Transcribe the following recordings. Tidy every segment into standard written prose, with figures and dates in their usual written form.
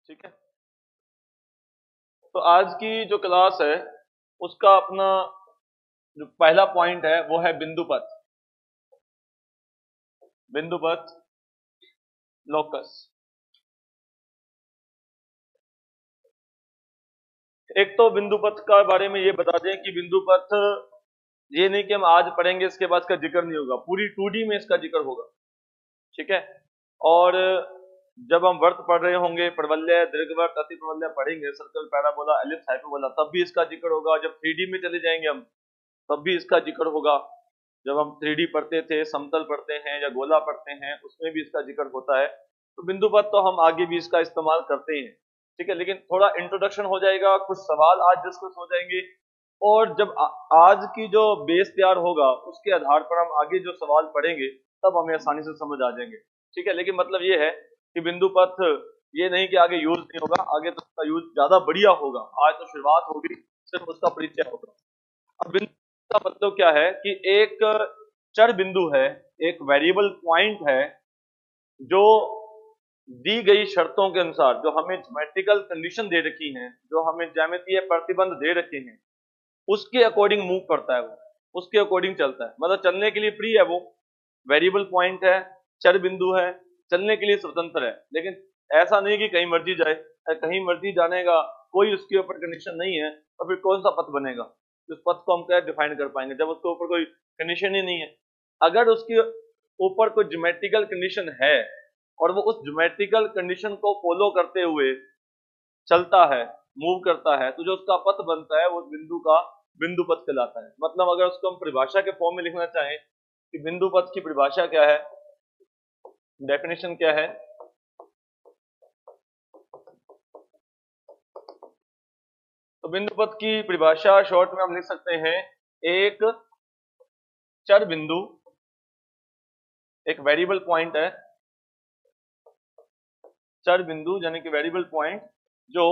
ठीक है। तो आज की जो क्लास है उसका अपना जो पहला पॉइंट है वो है बिंदुपथ। बिंदुपथ लोकस। एक तो बिंदुपथ का बारे में ये बता दें कि बिंदुपथ ये नहीं कि हम आज पढ़ेंगे इसके बाद इसका जिक्र नहीं होगा, पूरी 2D में इसका जिक्र होगा। ठीक है। और जब हम वर्त पढ़ रहे होंगे, प्रवलय, दीर्घवर्त, अति प्रवलय पढ़ेंगे, सर्कल, पैराबोला, एलिप्स, हाइपरबोला, तब भी इसका जिक्र होगा। जब 3D में चले जाएंगे हम तब भी इसका जिक्र होगा। जब हम 3D पढ़ते थे, समतल पढ़ते हैं या गोला पढ़ते हैं, उसमें भी इसका जिक्र होता है। तो बिंदुपथ तो हम आगे भी इसका इस्तेमाल करते हैं। ठीक है, लेकिन थोड़ा इंट्रोडक्शन हो जाएगा, कुछ सवाल आज डिस्कस हो जाएंगे, और जब आज की जो बेस तैयार होगा उसके आधार पर हम आगे जो सवाल पढ़ेंगे तब हमें आसानी से समझ आ जाएंगे। ठीक है, लेकिन मतलब ये है कि बिंदुपथ ये नहीं कि आगे यूज नहीं होगा, आगे तो उसका यूज ज्यादा बढ़िया होगा। आज तो शुरुआत होगी, सिर्फ उसका परिचय होगा। अब बिंदु का मतलब क्या है कि एक चर बिंदु है, एक वेरिएबल पॉइंट है जो दी गई शर्तों के अनुसार, जो हमें ज्योमेट्रिकल कंडीशन दे रखी हैं, जो हमें ज्यामितीय प्रतिबंध दे रखे हैं, उसके अकॉर्डिंग मूव करता है, वो उसके अकॉर्डिंग चलता है। मतलब चलने के लिए फ्री है, वो वेरिएबल पॉइंट है, चर बिंदु है, चलने के लिए स्वतंत्र है। लेकिन ऐसा नहीं कि कहीं मर्जी जाए, कहीं मर्जी जाने का कोई उसके ऊपर कंडीशन नहीं है, तो फिर कौन सा पथ बनेगा? उस पथ को हम क्या डिफाइन कर पाएंगे जब उसके ऊपर कोई कंडीशन ही नहीं है? अगर उसके ऊपर कोई ज्योमेट्रिकल कंडीशन है और वो उस ज्योमेट्रिकल कंडीशन को फॉलो करते हुए चलता है, मूव करता है, तो जो उसका पथ बनता है वो बिंदु का बिंदु पथ कहलाता है। मतलब अगर उसको हम परिभाषा के फॉर्म में लिखना चाहें कि बिंदु पथ की परिभाषा क्या है, डेफिनेशन क्या है, तो बिंदु पथ की परिभाषा शॉर्ट में हम लिख सकते हैं, एक चर बिंदु, एक वेरिएबल पॉइंट है, चर बिंदु यानी कि वेरिएबल पॉइंट जो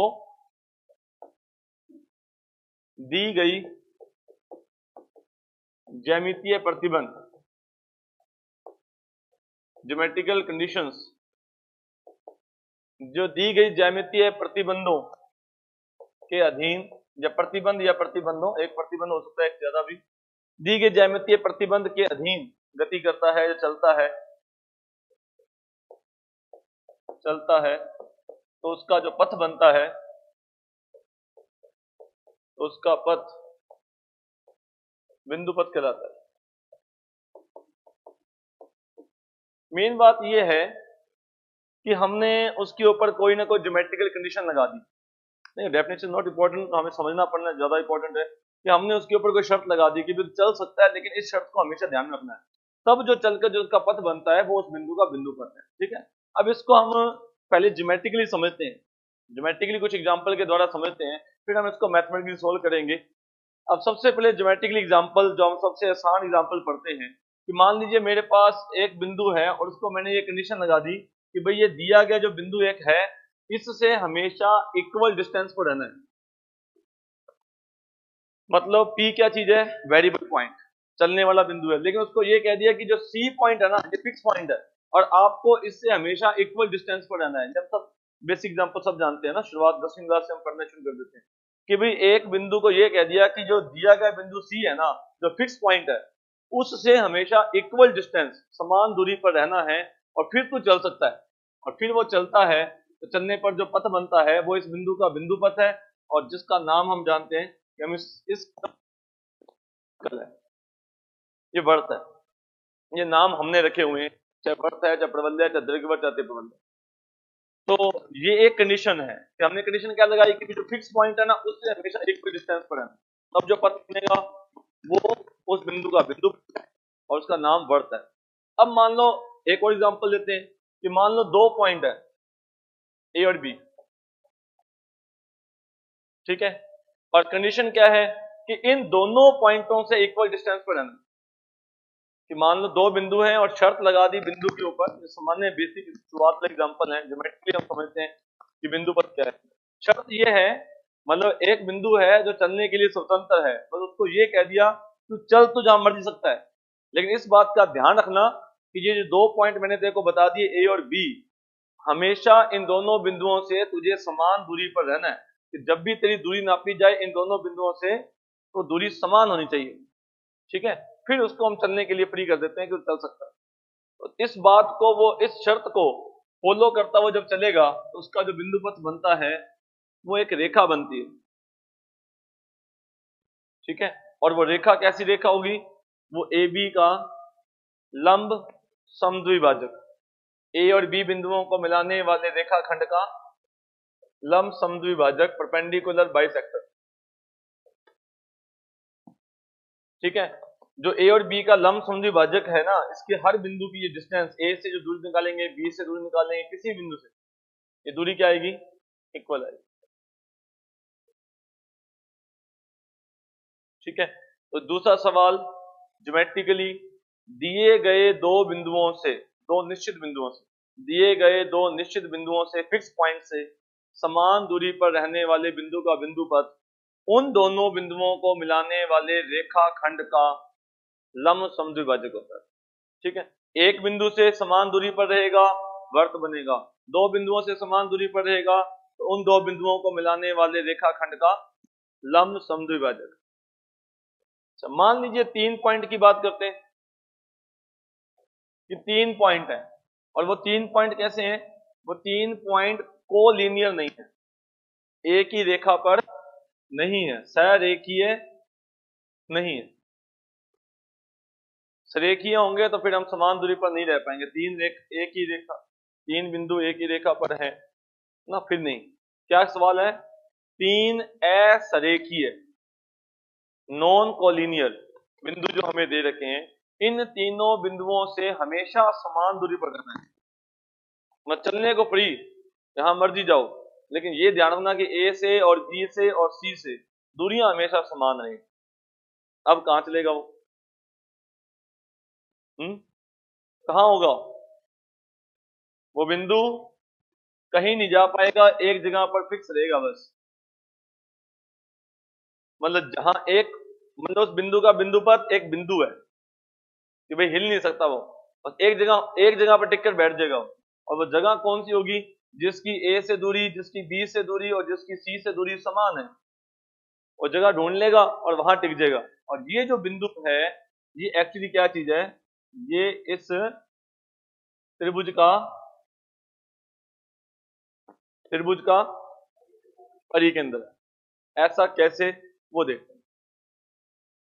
दी गई ज्यामितीय प्रतिबंध, ज्योमेट्रिकल कंडीशंस, जो दी गई ज्यामितीय प्रतिबंधों के अधीन, या प्रतिबंध या प्रतिबंधों, एक प्रतिबंध हो सकता है एक ज्यादा भी, दी गई ज्यामितीय प्रतिबंध के अधीन गति करता है या चलता है, तो उसका जो पथ बनता है, तो उसका पथ बिंदु पथ कहलाता है। मेन बात यह है कि हमने उसके ऊपर कोई ना कोई ज्योमेट्रिकल कंडीशन लगा दी। नहीं, डेफिनेशन नॉट इंपॉर्टेंट, हमें समझना पड़ना ज्यादा इंपॉर्टेंट है कि हमने उसके ऊपर कोई शर्त लगा दी कि चल सकता है, लेकिन इस शर्त को हमेशा ध्यान में रखना है, तब जो चलकर जो उसका पथ बनता है वो उस बिंदु का बिंदु पथ है। ठीक है, अब इसको हम पहले ज्योमेट्रिकली समझते हैं, ज्योमेट्रिकली कुछ एग्जाम्पल के द्वारा समझते हैं, फिर हम इसको मैथमेटिकली सोल्व करेंगे। अब सबसे पहले ज्योमेट्रिकली एग्जाम्पल, जो हम सबसे आसान एग्जाम्पल पढ़ते हैं, कि मान लीजिए मेरे पास एक बिंदु है और उसको मैंने ये कंडीशन लगा दी कि भाई ये दिया गया जो बिंदु एक है, इससे हमेशा इक्वल डिस्टेंस पर रहना है। मतलब P क्या चीज है? वेरिएबल पॉइंट, चलने वाला बिंदु है। लेकिन उसको ये कह दिया कि जो C पॉइंट है ना, ये फिक्स पॉइंट है और आपको इससे हमेशा इक्वल डिस्टेंस पर रहना है। जब सब बेसिक एग्जांपल सब जानते हैं ना, शुरुआत 10वीं क्लास से हम पढ़ना शुरू कर देते हैं कि भाई एक बिंदु को ये कह दिया कि जो दिया गया बिंदु C है ना, जो फिक्स पॉइंट है, उससे हमेशा इक्वल डिस्टेंस, समान दूरी पर रहना है और फिर तो चल सकता है। और फिर वो चलता है तो चलने पर जो पथ बनता है वो इस बिंदु का बिंदु पथ है, और जिसका नाम हम जानते हैं कि हम इस है, ये वर्त है, ये नाम हमने रखे हुए हैं, चाहे वर्त है, चाहे प्रबंध है, चाहे दीर्घवर्त, चाहे प्रबंध। तो ये एक कंडीशन है कि हमने कंडीशन क्या लगाई कि जो फिक्स पॉइंट है ना, उससे हमेशा इक्वल डिस्टेंस पर है, तब जो पथ बनेगा वो उस बिंदु का बिंदु है और उसका नाम वर्त है। अब मान लो एक और एग्जांपल लेते हैं कि मान लो दो पॉइंट है ए और बी, ठीक है, और कंडीशन क्या है कि इन दोनों पॉइंटों से इक्वल डिस्टेंस पर रहना। कि मान लो दो बिंदु हैं और शर्त लगा दी बिंदु के ऊपर, सामान्य बेसिक शुरुआत का एग्जांपल है, ज्योमेट्रिकली हम समझते हैं कि बिंदु पर क्या है। शर्त ये है, मतलब एक बिंदु है जो चलने के लिए स्वतंत्र है, बस उसको ये कह दिया तू चल तो जहां मर्जी सकता है, लेकिन इस बात का ध्यान रखना कि ये जो 2 पॉइंट मैंने तेरे को बता दिए ए और बी, हमेशा इन दोनों बिंदुओं से तुझे समान दूरी पर रहना है। कि जब भी तेरी दूरी नापी जाए इन दोनों बिंदुओं से तो दूरी समान होनी चाहिए, ठीक है। फिर उसको हम चलने के लिए फ्री कर देते हैं कि वो चल सकता है। तो इस बात को, वो इस शर्त को फॉलो करता हुआ जब चलेगा तो उसका जो बिंदु पथ बनता है वो एक रेखा बनती है, ठीक है। और वो रेखा कैसी रेखा होगी? वो ए बी का लंब समद्विभाजक, ए और बी बिंदुओं को मिलाने वाले रेखाखंड का लंब समद्विभाजक, परपेंडिकुलर बाइसेक्टर, ठीक है। जो ए और बी का लंब समद्विभाजक है ना, इसके हर बिंदु की ये डिस्टेंस, ए से जो दूरी निकालेंगे, बी से दूरी निकालेंगे, किसी बिंदु से, ये दूरी क्या आएगी? इक्वल आएगी, ठीक है। तो दूसरा सवाल, ज्योमेट्रिकली दिए गए दो बिंदुओं से, दो निश्चित बिंदुओं से, दिए गए दो निश्चित बिंदुओं से, फिक्स पॉइंट से समान दूरी पर रहने वाले बिंदु का बिंदु पथ उन दोनों बिंदुओं को मिलाने वाले रेखाखंड का लंब समद्विभाजक होता है, ठीक है। एक बिंदु से समान दूरी पर रहेगा, वर्त बनेगा। दो बिंदुओं से समान दूरी पर रहेगा तो उन दो बिंदुओं को मिलाने वाले रेखाखंड का लंब समद्विभाजक। मान लीजिए 3 पॉइंट की बात करते हैं कि 3 पॉइंट है, और वो 3 पॉइंट कैसे हैं? वो 3 पॉइंट कोलिनियर नहीं है, एक ही रेखा पर नहीं है, सरेखीय नहीं है। सरेखीय होंगे तो फिर हम समान दूरी पर नहीं रह पाएंगे। एक ही रेखा, 3 बिंदु एक ही रेखा पर है ना, फिर नहीं। क्या सवाल है? 3 असरेखीय, नॉन कोलिनियर बिंदु जो हमें दे रखे हैं, इन तीनों बिंदुओं से हमेशा समान दूरी पर रहना है। मत चलने को फ्री, जहां मर्जी जाओ, लेकिन ये ध्यान रखना कि ए से और बी से और सी से दूरियां हमेशा समान रहे। अब कहां चलेगा वो? कहां होगा वो बिंदु? कहीं नहीं जा पाएगा, एक जगह पर फिक्स रहेगा बस। मतलब जहां एक, मतलब उस बिंदु का बिंदु पर एक बिंदु है कि भाई हिल नहीं सकता वो, बस एक जगह पर टिक कर बैठ जाएगा वो। और वो जगह कौन सी होगी? जिसकी ए से दूरी, जिसकी बी से दूरी और जिसकी सी से दूरी समान है, वो जगह ढूंढ लेगा और वहां टिक जाएगा। और ये जो बिंदु है, ये एक्चुअली क्या चीज है? ये इस त्रिभुज का परिकेंद्र है। ऐसा कैसे, वो देखते हैं।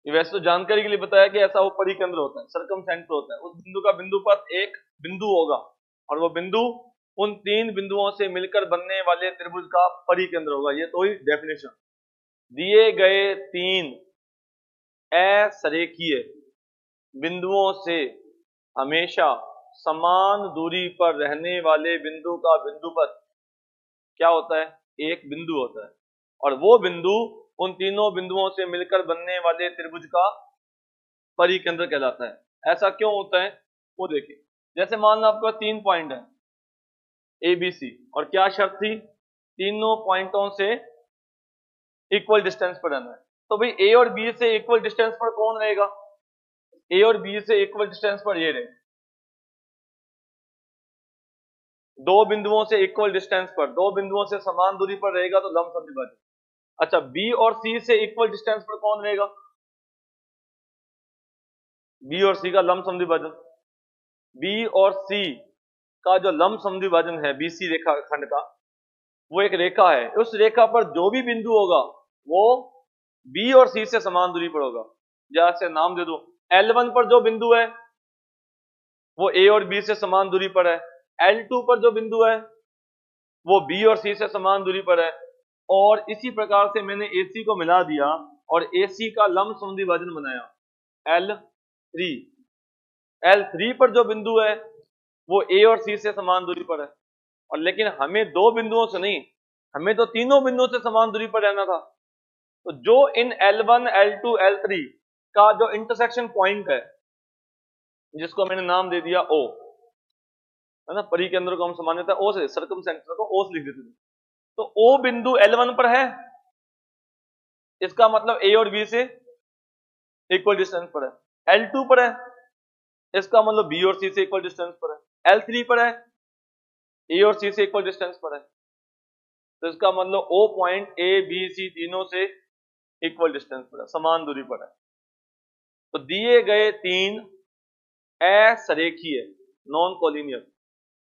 ये वैसे तो जानकारी के लिए बताया कि ऐसा वो परिकेंद्र होता है, सर्कमसेंटर होता है। उस बिंदु का बिंदु पर एक बिंदु होगा और वो बिंदु उन 3 बिंदुओं से मिलकर बनने वाले त्रिभुज का परिकेंद्र होगा। ये तो ही डेफिनेशन। दिए गए 3 असरेखीय बिंदुओं से हमेशा समान दूरी पर रहने वाले बिंदु का बिंदुपथ क्या होता है? एक बिंदु होता है। और वो बिंदु उन तीनों बिंदुओं से मिलकर बनने वाले त्रिभुज का परिकेंद्र कहलाता है। ऐसा क्यों होता है वो देखिए। जैसे मान लो आपके पास 3 पॉइंट है ए बी सी, और क्या शर्त थी? तीनों पॉइंटों से इक्वल डिस्टेंस पर रहना है। तो भाई ए और बी से इक्वल डिस्टेंस पर कौन रहेगा? ए और बी से इक्वल डिस्टेंस पर ये रहे। दो बिंदुओं से इक्वल डिस्टेंस पर, दो बिंदुओं से समान दूरी पर रहेगा तो लंब समद्विभाजक। अच्छा, बी और सी से इक्वल डिस्टेंस पर कौन रहेगा? बी और सी का लंब समद्विभाजन। बी और सी का जो लंब समद्विभाजन है बीसी रेखाखंड का, वो एक रेखा है। उस रेखा पर जो भी बिंदु होगा वो बी और सी से समान दूरी पर होगा। जैसे नाम दे दो, L1 पर जो बिंदु है वो ए और बी से समान दूरी पर है। L2 पर जो बिंदु है वो बी और सी से समान दूरी पर है। और इसी प्रकार से मैंने AC को मिला दिया और AC का लंब समद्विभाजन बनाया L3। L3 पर जो बिंदु है वो A और C से समान दूरी पर है। और लेकिन हमें दो बिंदुओं से नहीं, हमें तो तीनों बिंदुओं से समान दूरी पर रहना था। तो जो इन L1, L2, L3 का जो इंटरसेक्शन पॉइंट है, जिसको मैंने नाम दे दिया O, है ना, परिकेंद्र को हम सामान्यतः O से, सर्कमसेंटर को O से लिख देते थे। तो O बिंदु L1 पर है, इसका मतलब A और B से इक्वल डिस्टेंस पर है। L2 पर है इसका मतलब बी और सी से इक्वल डिस्टेंस पर है। L3 पर है, ए और सी से इक्वल डिस्टेंस पर है, तो इसका मतलब ओ पॉइंट ए बी सी तीनों से इक्वल डिस्टेंस पर है, समान दूरी पर है। तो दिए गए तीन असरेखीय नॉन कोलिनियर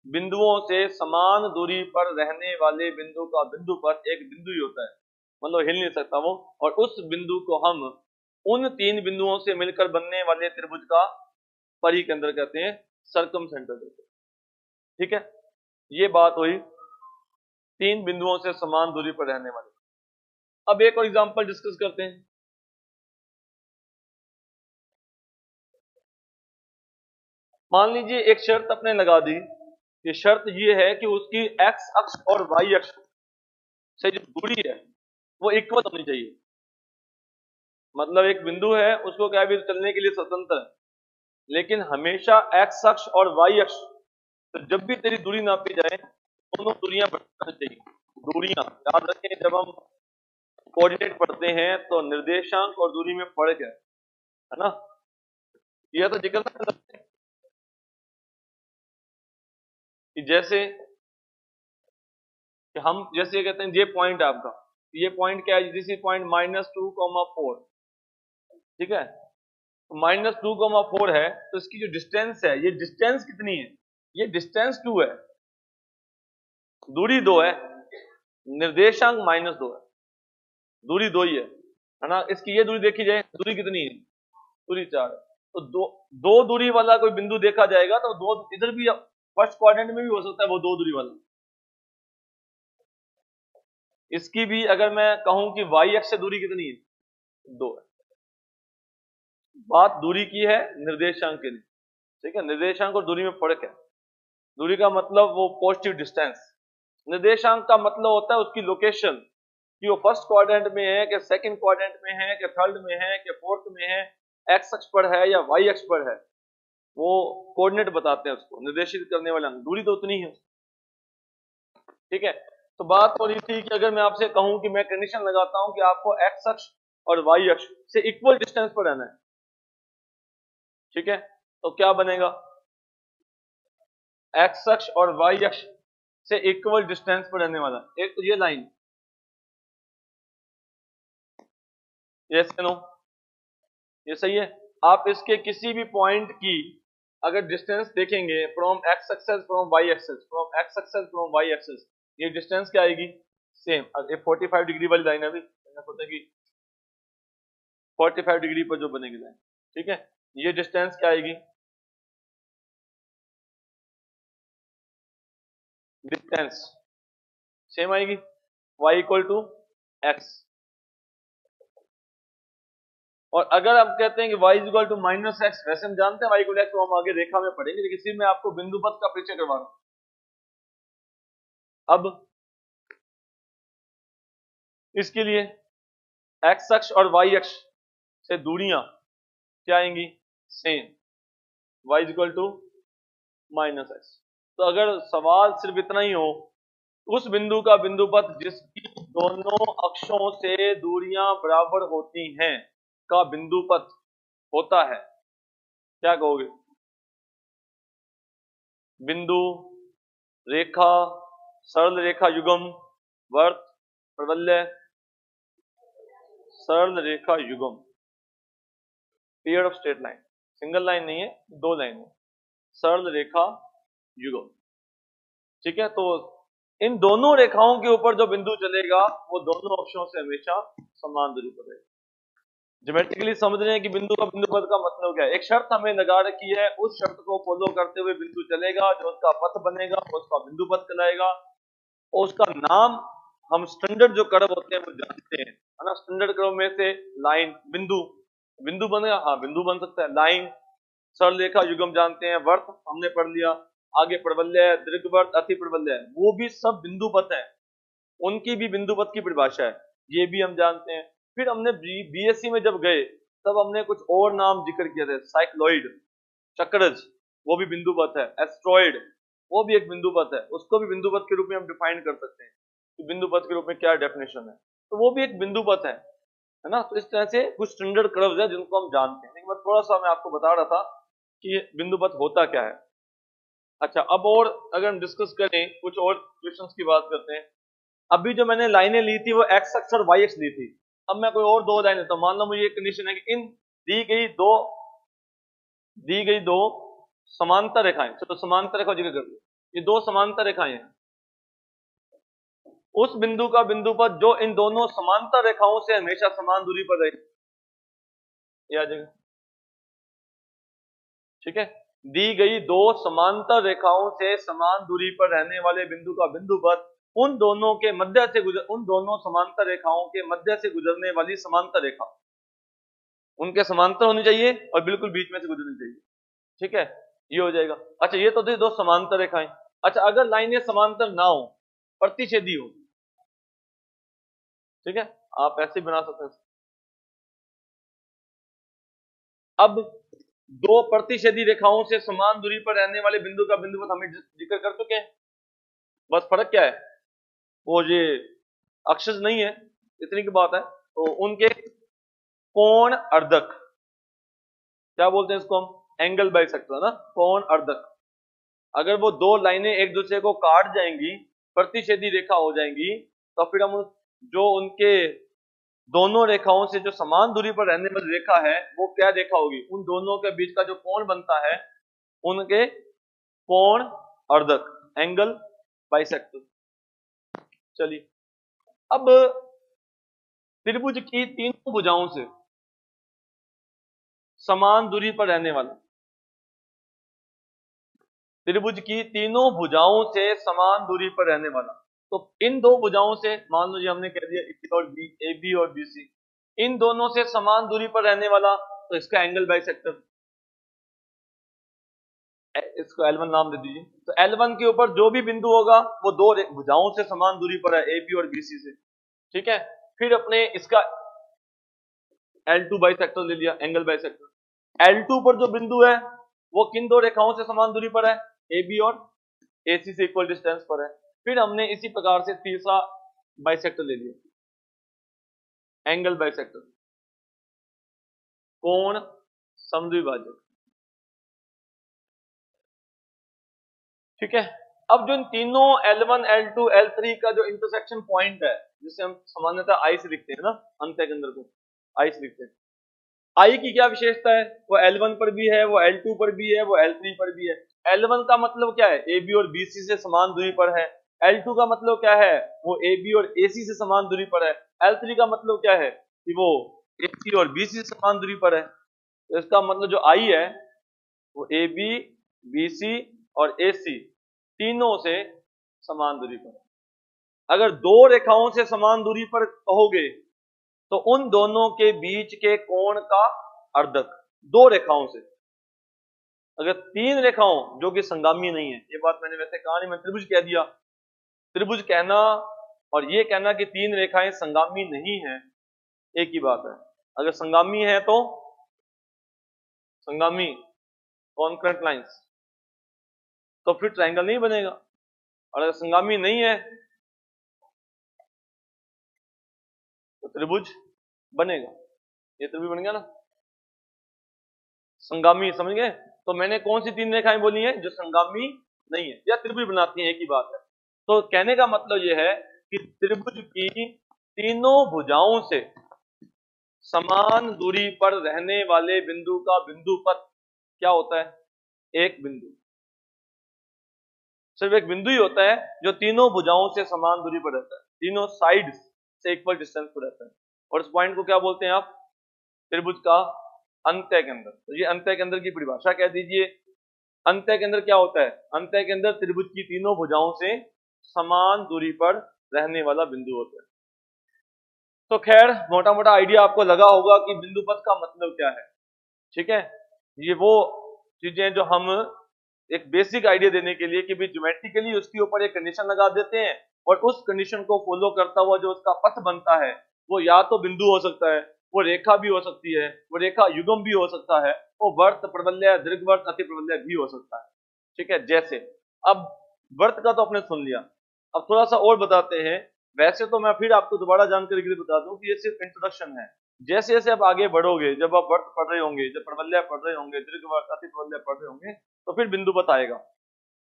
बिंदुओं से समान दूरी पर रहने वाले बिंदु का बिंदु पर एक बिंदु ही होता है, मतलब हिल नहीं सकता वो, और उस बिंदु को हम उन तीन बिंदुओं से मिलकर बनने वाले त्रिभुज का परिकेंद्र कहते हैं, सर्कमसेंटर कहते हैं। ठीक है, ये बात हुई तीन बिंदुओं से समान दूरी पर रहने वाले। अब एक और एग्जांपल डिस्कस करते हैं। मान लीजिए एक शर्त अपने लगा दी, कि शर्त ये है कि उसकी एक्स अक्ष और वाई अक्ष से जो दूरी है वो इक्वल होनी चाहिए। मतलब एक बिंदु है, उसको क्या भी चलने के लिए स्वतंत्र है, लेकिन हमेशा एक्स अक्ष और वाई अक्ष, तो जब भी तेरी दूरी नापी जाए दोनों दूरियां बराबर चाहिए। दूरियां याद रखें, जब हम कोऑर्डिनेट पढ़ते हैं तो निर्देशांक और दूरी में फर्क है ना, यह तो जिक्र ना कि जैसे कि हम जैसे कहते हैं ये पॉइंट है आपका, ये पॉइंट क्या है, दिस इज पॉइंट -2,4, ठीक है, तो -2,4 है, तो इसकी जो डिस्टेंस है, ये डिस्टेंस कितनी है, ये डिस्टेंस 2 है, दूरी 2 है, निर्देशांक -2 है, दूरी 2 ही है ना। इसकी ये दूरी देखी जाए, दूरी कितनी है, दूरी 4 है, तो दो दूरी वाला कोई बिंदु देखा जाएगा तो दो इधर भी फर्स्ट क्वाड्रेंट में भी हो सकता है वो दो दूरी वाला। इसकी भी अगर मैं कहूं कि वाई अक्ष से दूरी कितनी है, 2 है। बात दूरी की है निर्देशांक के लिए, ठीक है, निर्देशांक और दूरी में फर्क है। दूरी का मतलब वो पॉजिटिव डिस्टेंस, निर्देशांक का मतलब होता है उसकी लोकेशन, कि वो फर्स्ट क्वाड्रेंट में है कि सेकंड क्वाड्रेंट में है कि थर्ड में है कि फोर्थ में है, एक्स अक्ष पर है या वाई अक्ष पर है, वो कोऑर्डिनेट बताते हैं उसको निर्देशित करने वाला। दूरी तो उतनी है, ठीक है। तो बात हो रही थी कि अगर मैं आपसे कहूं कि मैं कंडीशन लगाता हूं कि आपको एक्स अक्ष और वाई अक्ष से इक्वल डिस्टेंस पर रहना है, ठीक है, तो क्या बनेगा, एक्स अक्ष और वाई अक्ष से इक्वल डिस्टेंस पर रहने वाला एक तो ये लाइन, यस नो, ये सही है। आप इसके किसी भी पॉइंट की अगर डिस्टेंस देखेंगे from x axis from y axis, from x axis from y axis, ये डिस्टेंस क्या आएगी, सेम। ये 45 डिग्री वाली लाइन है, अभी सोचते हैं कि 45 डिग्री पर जो बनेगी लाइन, ठीक है, ये डिस्टेंस क्या आएगी, डिस्टेंस सेम आएगी, y इक्वल टू एक्स। और अगर हम कहते हैं कि y इक्वल टू -x, वैसे हम जानते हैं y इक्वल x, तो हम आगे रेखा में पढ़ेंगे, लेकिन इसी में आपको बिंदु पथ का परिचय करवा रहा हूं। अब इसके लिए x अक्ष और y अक्ष से दूरियां क्या आएंगी, same, y equal to -x। तो अगर सवाल सिर्फ इतना ही हो, उस बिंदु का बिंदु पथ जिसकी दोनों अक्षों से दूरियां बराबर होती हैं का बिंदु पथ होता है, क्या कहोगे, बिंदु, रेखा, सरल रेखा युग्म, वर्त, प्रवलय, सरल रेखा युग्म, pair of straight line, single line नहीं है, दो लाइन है, सरल रेखा युग्म, ठीक है। तो इन दोनों रेखाओं के ऊपर जो बिंदु चलेगा वो दोनों अक्षों से हमेशा समान दूरी पर रहेगा। ज्योमेट्रिकली समझ रहे हैं कि बिंदु का बिंदु पथ का मतलब क्या है। एक शर्त हमें लगा रखी है, उस शर्त को फॉलो करते हुए बिंदु चलेगा, जो उसका पथ बनेगा उसका बिंदु पथ कहलाएगा, और उसका नाम हम स्टैंडर्ड जो कर्व होते हैं वो जानते हैं, है ना। स्टैंडर्ड कर्व में से लाइन, बिंदु, बिंदु बनेगा, हाँ बिंदु बन सकता है, लाइन, सरल रेखा युग्म जानते हैं, वर्त हमने पढ़ लिया, आगे प्रवलय, दीर्घवृत्त, अति प्रवलय, वो भी सब बिंदु पथ है, उनकी भी बिंदु पथ की परिभाषा है, ये भी हम जानते हैं। फिर हमने बीएससी में जब गए तब हमने कुछ और नाम जिक्र किए थे, साइक्लॉइड, चक्रज, वो भी बिंदु पथ है, एस्ट्रॉइड, वो भी एक बिंदु पथ है, उसको भी बिंदु पथ के रूप में हम डिफाइन कर सकते हैं कि बिंदु पथ के रूप में क्या डेफिनेशन है, तो वो भी एक बिंदु पथ है ना। तो इस तरह से कुछ स्टैंडर्ड कर्व्स है जिनको हम जानते हैं। लेकिन मैं थोड़ा सा मैं आपको बता रहा था कि बिंदु पथ होता क्या है। अच्छा, अब और अगर हम डिस्कस करें, कुछ और क्वेश्चंस की बात करते हैं। अभी जो मैंने लाइनें ली थी वो एक्स अक्ष और वाई अक्ष ली थी। अब मैं कोई और दो लाइन लेता हूं। मान लो मुझे एक कंडीशन है कि इन दी गई दो समांतर रेखाएं, चलो समांतर रेखा जिक्र कर लो, ये दो समांतर रेखाएं हैं। उस बिंदु का बिंदु पथ जो इन दोनों समांतर रेखाओं से हमेशा समान दूरी पर रहे, ये आ जाएगा। ठीक है, दी गई दो समांतर रेखाओं से समान दूरी पर रहने वाले बिंदु का बिंदु पथ उन दोनों के मध्य से उन दोनों समांतर रेखाओं के मध्य से गुजरने वाली समांतर रेखा, उनके समांतर होनी चाहिए और बिल्कुल बीच में से गुजरनी चाहिए। ठीक है, ये हो जाएगा। अच्छा, ये तो थी दो समांतर रेखाएं। अच्छा, अगर लाइनें समांतर ना हो, प्रतिच्छेदी हो, ठीक है, आप ऐसे बना सकते हैं। अब दो प्रतिच्छेदी रेखाओं से समान दूरी पर रहने वाले बिंदु का बिंदु पथ हमें जिक्र कर चुके हैं। बस फर्क क्या है, वो ये अक्षर नहीं है, इतनी की बात है। तो उनके कोण अर्धक, क्या बोलते हैं इसको हम, एंगल बाइसेक्टर ना, कोण अर्धक। अगर वो दो लाइनें एक दूसरे को काट जाएंगी, प्रतिच्छेदी रेखा हो जाएंगी, तो फिर हम जो उनके दोनों रेखाओं से जो समान दूरी पर रहने वाली रेखा है वो क्या रेखा होगी, उन दोनों के बीच का जो कोण बनता है उनके कोण अर्धक, एंगल बाइसेक्टर। चलिए, अब त्रिभुज की तीनों भुजाओं से समान दूरी पर रहने वाला, त्रिभुज की तीनों भुजाओं से समान दूरी पर रहने वाला, तो इन दो भुजाओं से, मान लो जी हमने कह दिया ए और बी, ए बी और बी सी, इन दोनों से समान दूरी पर रहने वाला, तो इसका एंगल बाइसेक्टर, इसको L1 नाम दे दीजिए। तो L1 के ऊपर जो भी बिंदु होगा वो दो भुजाओं से समान दूरी पर है, ए बी और बी सी से। ठीक है, फिर अपने इसका L2 बाइसेक्टर ले लिया, एंगल बाइसेक्टर। L2 पर जो बिंदु है वो किन दो रेखाओं से समान दूरी पर है, ए बी और ए सी से इक्वल डिस्टेंस पर है। फिर हमने इसी प्रकार से तीसरा बाइसेक्टर ले लिया, एंगल बाइसेक्टर, कोण समद्विभाजक। ठीक है, अब जो इन तीनों L1, L2, L3 का जो इंटरसेक्शन पॉइंट है, जिसे हम सामान्यतः आई से लिखते हैं ना, अंत्य केंद्र को आई से लिखते हैं। आई की क्या विशेषता है, वो L1 पर भी है, वो L2 पर भी है, वो L3 पर भी है। L1 का मतलब क्या है, AB और BC से समान दूरी पर है। L2 का मतलब क्या है, वो AB और AC से समान दूरी पर है। L3 का मतलब क्या है कि वो AC और BC से समान दूरी पर है। तो इसका मतलब जो I है वो AB, BC और AC तीनों से समान दूरी पर है। अगर दो रेखाओं से समान दूरी पर कहोगे तो उन दोनों के बीच के कोण का अर्धक, दो रेखाओं से। अगर तीन रेखाओं जो कि संगामी नहीं है, ये बात मैंने वैसे कहा नहीं, मैं त्रिभुज कह दिया। त्रिभुज कहना और ये कहना कि तीन रेखाएं संगामी नहीं है, एक ही बात है। अगर संगामी है तो संगामी कॉन्करेंट लाइंस, तो फिर ट्रायंगल नहीं बनेगा। और अगर संगामी नहीं है तो त्रिभुज बनेगा। ये त्रिभुज बन गया ना, संगामी, समझ गए। तो मैंने कौन सी तीन रेखाएं बोली हैं जो संगामी नहीं है या त्रिभुज बनाती हैं, एक ही बात है। तो कहने का मतलब यह है कि त्रिभुज की तीनों भुजाओं से समान दूरी पर रहने वाले बिंदु का बिंदु पथ क्या होता है, एक बिंदु, सिर्फ एक बिंदु ही होता है जो तीनों भुजाओं से समान दूरी पर रहता है, तीनों साइड्स से इक्वल डिस्टेंस पर रहता है। और इस पॉइंट को क्या बोलते हैं आप, त्रिभुज का अंत्य केंद्र। तो ये अंत्य केंद्र की परिभाषा कह दीजिए। अंत्य केंद्र क्या होता है, अंत्य केंद्र त्रिभुज की तीनों भुजाओं से समान दूरी पर रहने वाला बिंदु होता है। तो खैर, मोटा मोटा आइडिया आपको लगा होगा कि बिंदु पथ का मतलब क्या है। ठीक है, ये वो चीजें जो हम एक बेसिक आइडिया देने के लिए कि भी ज्योमेट्रिकली उसके ऊपर एक कंडीशन लगा देते हैं और उस कंडीशन को फॉलो करता हुआ जो उसका पथ बनता है वो या तो बिंदु हो सकता है, वो रेखा भी हो सकती है, वो रेखा युग्म भी हो सकता है, वो वर्त, प्रबल्य, दीर्घवृत्त, अति प्रबल्य भी हो सकता है। ठीक है, जैसे अब वर्त का तो आपने सुन लिया, अब थोड़ा सा और बताते हैं। वैसे तो मैं फिर आपको दोबारा जानकारी के लिए बता दूं कि ये सिर्फ इंट्रोडक्शन है, जैसे जैसे आप आगे बढ़ोगे, जब आप वर्त पढ़ रहे होंगे, जब प्रबल्य पढ़ रहे होंगे, दीर्घवर्त अति प्रबल्य पढ़ रहे होंगे, तो फिर बिंदुपत आएगा।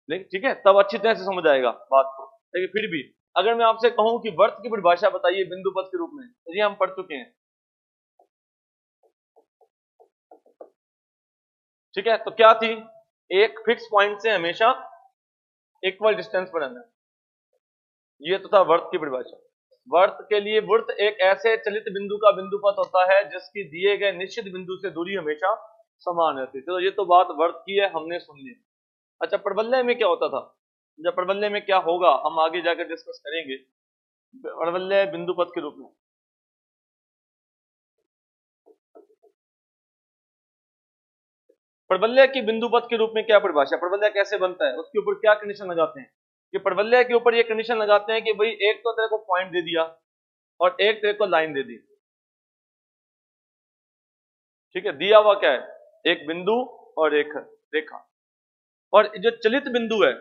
लेकिन ठीक है, तब अच्छी तरह से समझ आएगा बात को। लेकिन फिर भी अगर मैं आपसे कहूं कि वर्त की परिभाषा बताइए बिंदुपत के रूप में, तो ये हम पढ़ चुके हैं। ठीक है, तो क्या थी? एक फिक्स पॉइंट से हमेशा इक्वल डिस्टेंस पर रहना, ये तो था वर्त की परिभाषा। वर्त के लिए वृत्त एक ऐसे चलित बिंदु का बिंदुपत होता है जिसकी दिए गए निश्चित बिंदु से दूरी हमेशा समान रहती है। तो ये तो बात वर्त की है, हमने सुन ली। अच्छा, प्रबल्य में क्या होता था? जब प्रबल्य में क्या होगा हम आगे जाकर डिस्कस करेंगे। प्रबल्य बिंदुपत के रूप में, प्रबल्य की बिंदुपत के रूप में क्या परिभाषा, प्रबल्य कैसे बनता है, उसके ऊपर क्या कंडीशन लगाते हैं? कि प्रबल्य के ऊपर ये कंडीशन लगाते हैं कि भाई एक तो तेरे को पॉइंट दे दिया और एक तेरे को लाइन दे दी। ठीक है, दिया हुआ क्या है? एक बिंदु और एक रेखा। और जो चलित बिंदु है,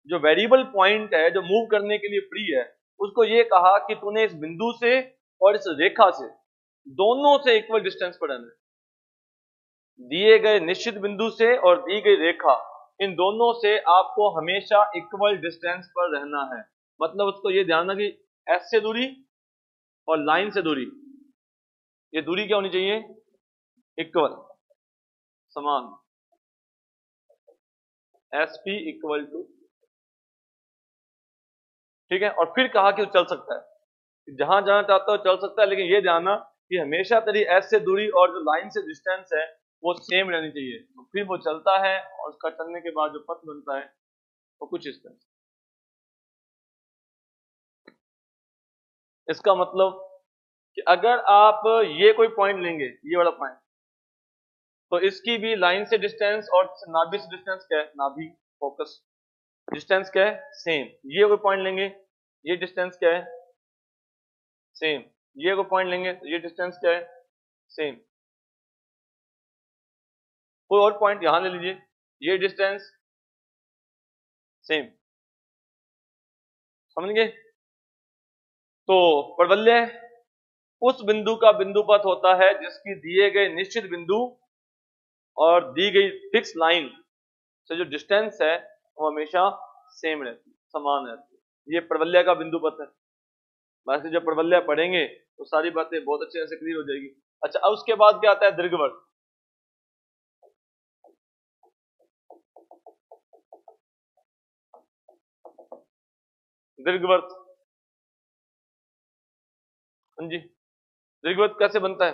जो वेरिएबल पॉइंट है, जो मूव करने के लिए फ्री है, उसको ये कहा कि तूने इस बिंदु से और इस रेखा से दोनों से इक्वल डिस्टेंस पर रहना है। दिए गए निश्चित बिंदु से और दी गई रेखा, इन दोनों से आपको हमेशा इक्वल डिस्टेंस पर रहना है। मतलब उसको ये ध्यान रखना कि एस से दूरी और लाइन से दूरी, ये दूरी क्या होनी चाहिए? इक्वल, समान। एस पी इक्वल टू, ठीक है। और फिर कहा कि चल सकता है, जहां जाना चाहता हो चल सकता है, लेकिन ये जानना कि हमेशा तेरी एस से दूरी और जो लाइन से डिस्टेंस है वो सेम रहनी चाहिए। तो फिर वो चलता है और उसका चलने के बाद जो पथ बनता है वो कुछ इस तरह। इसका मतलब कि अगर आप ये कोई पॉइंट लेंगे, ये वाला पॉइंट, तो इसकी भी लाइन से डिस्टेंस और नाभि से डिस्टेंस क्या है? नाभि फोकस डिस्टेंस क्या है? सेम। ये कोई पॉइंट लेंगे, ये डिस्टेंस क्या है? सेम। ये कोई पॉइंट लेंगे तो ये डिस्टेंस क्या है? सेम। कोई और पॉइंट यहां ले लीजिए, ये डिस्टेंस सेम। समझ गए? तो प्रबल्य उस बिंदु का बिंदुपत होता है जिसकी दिए गए निश्चित बिंदु और दी गई फिक्स लाइन से जो डिस्टेंस है वो हमेशा सेम रहती है, समान रहती है। ये प्रबल्य का बिंदुपत है। वैसे जब प्रबल्य पढ़ेंगे तो सारी बातें बहुत अच्छे से क्लियर हो जाएगी। अच्छा, अब उसके बाद क्या आता है? दीर्घवर्त। दीर्घवर्त, हाँ जी, दीर्घवर्त कैसे बनता है?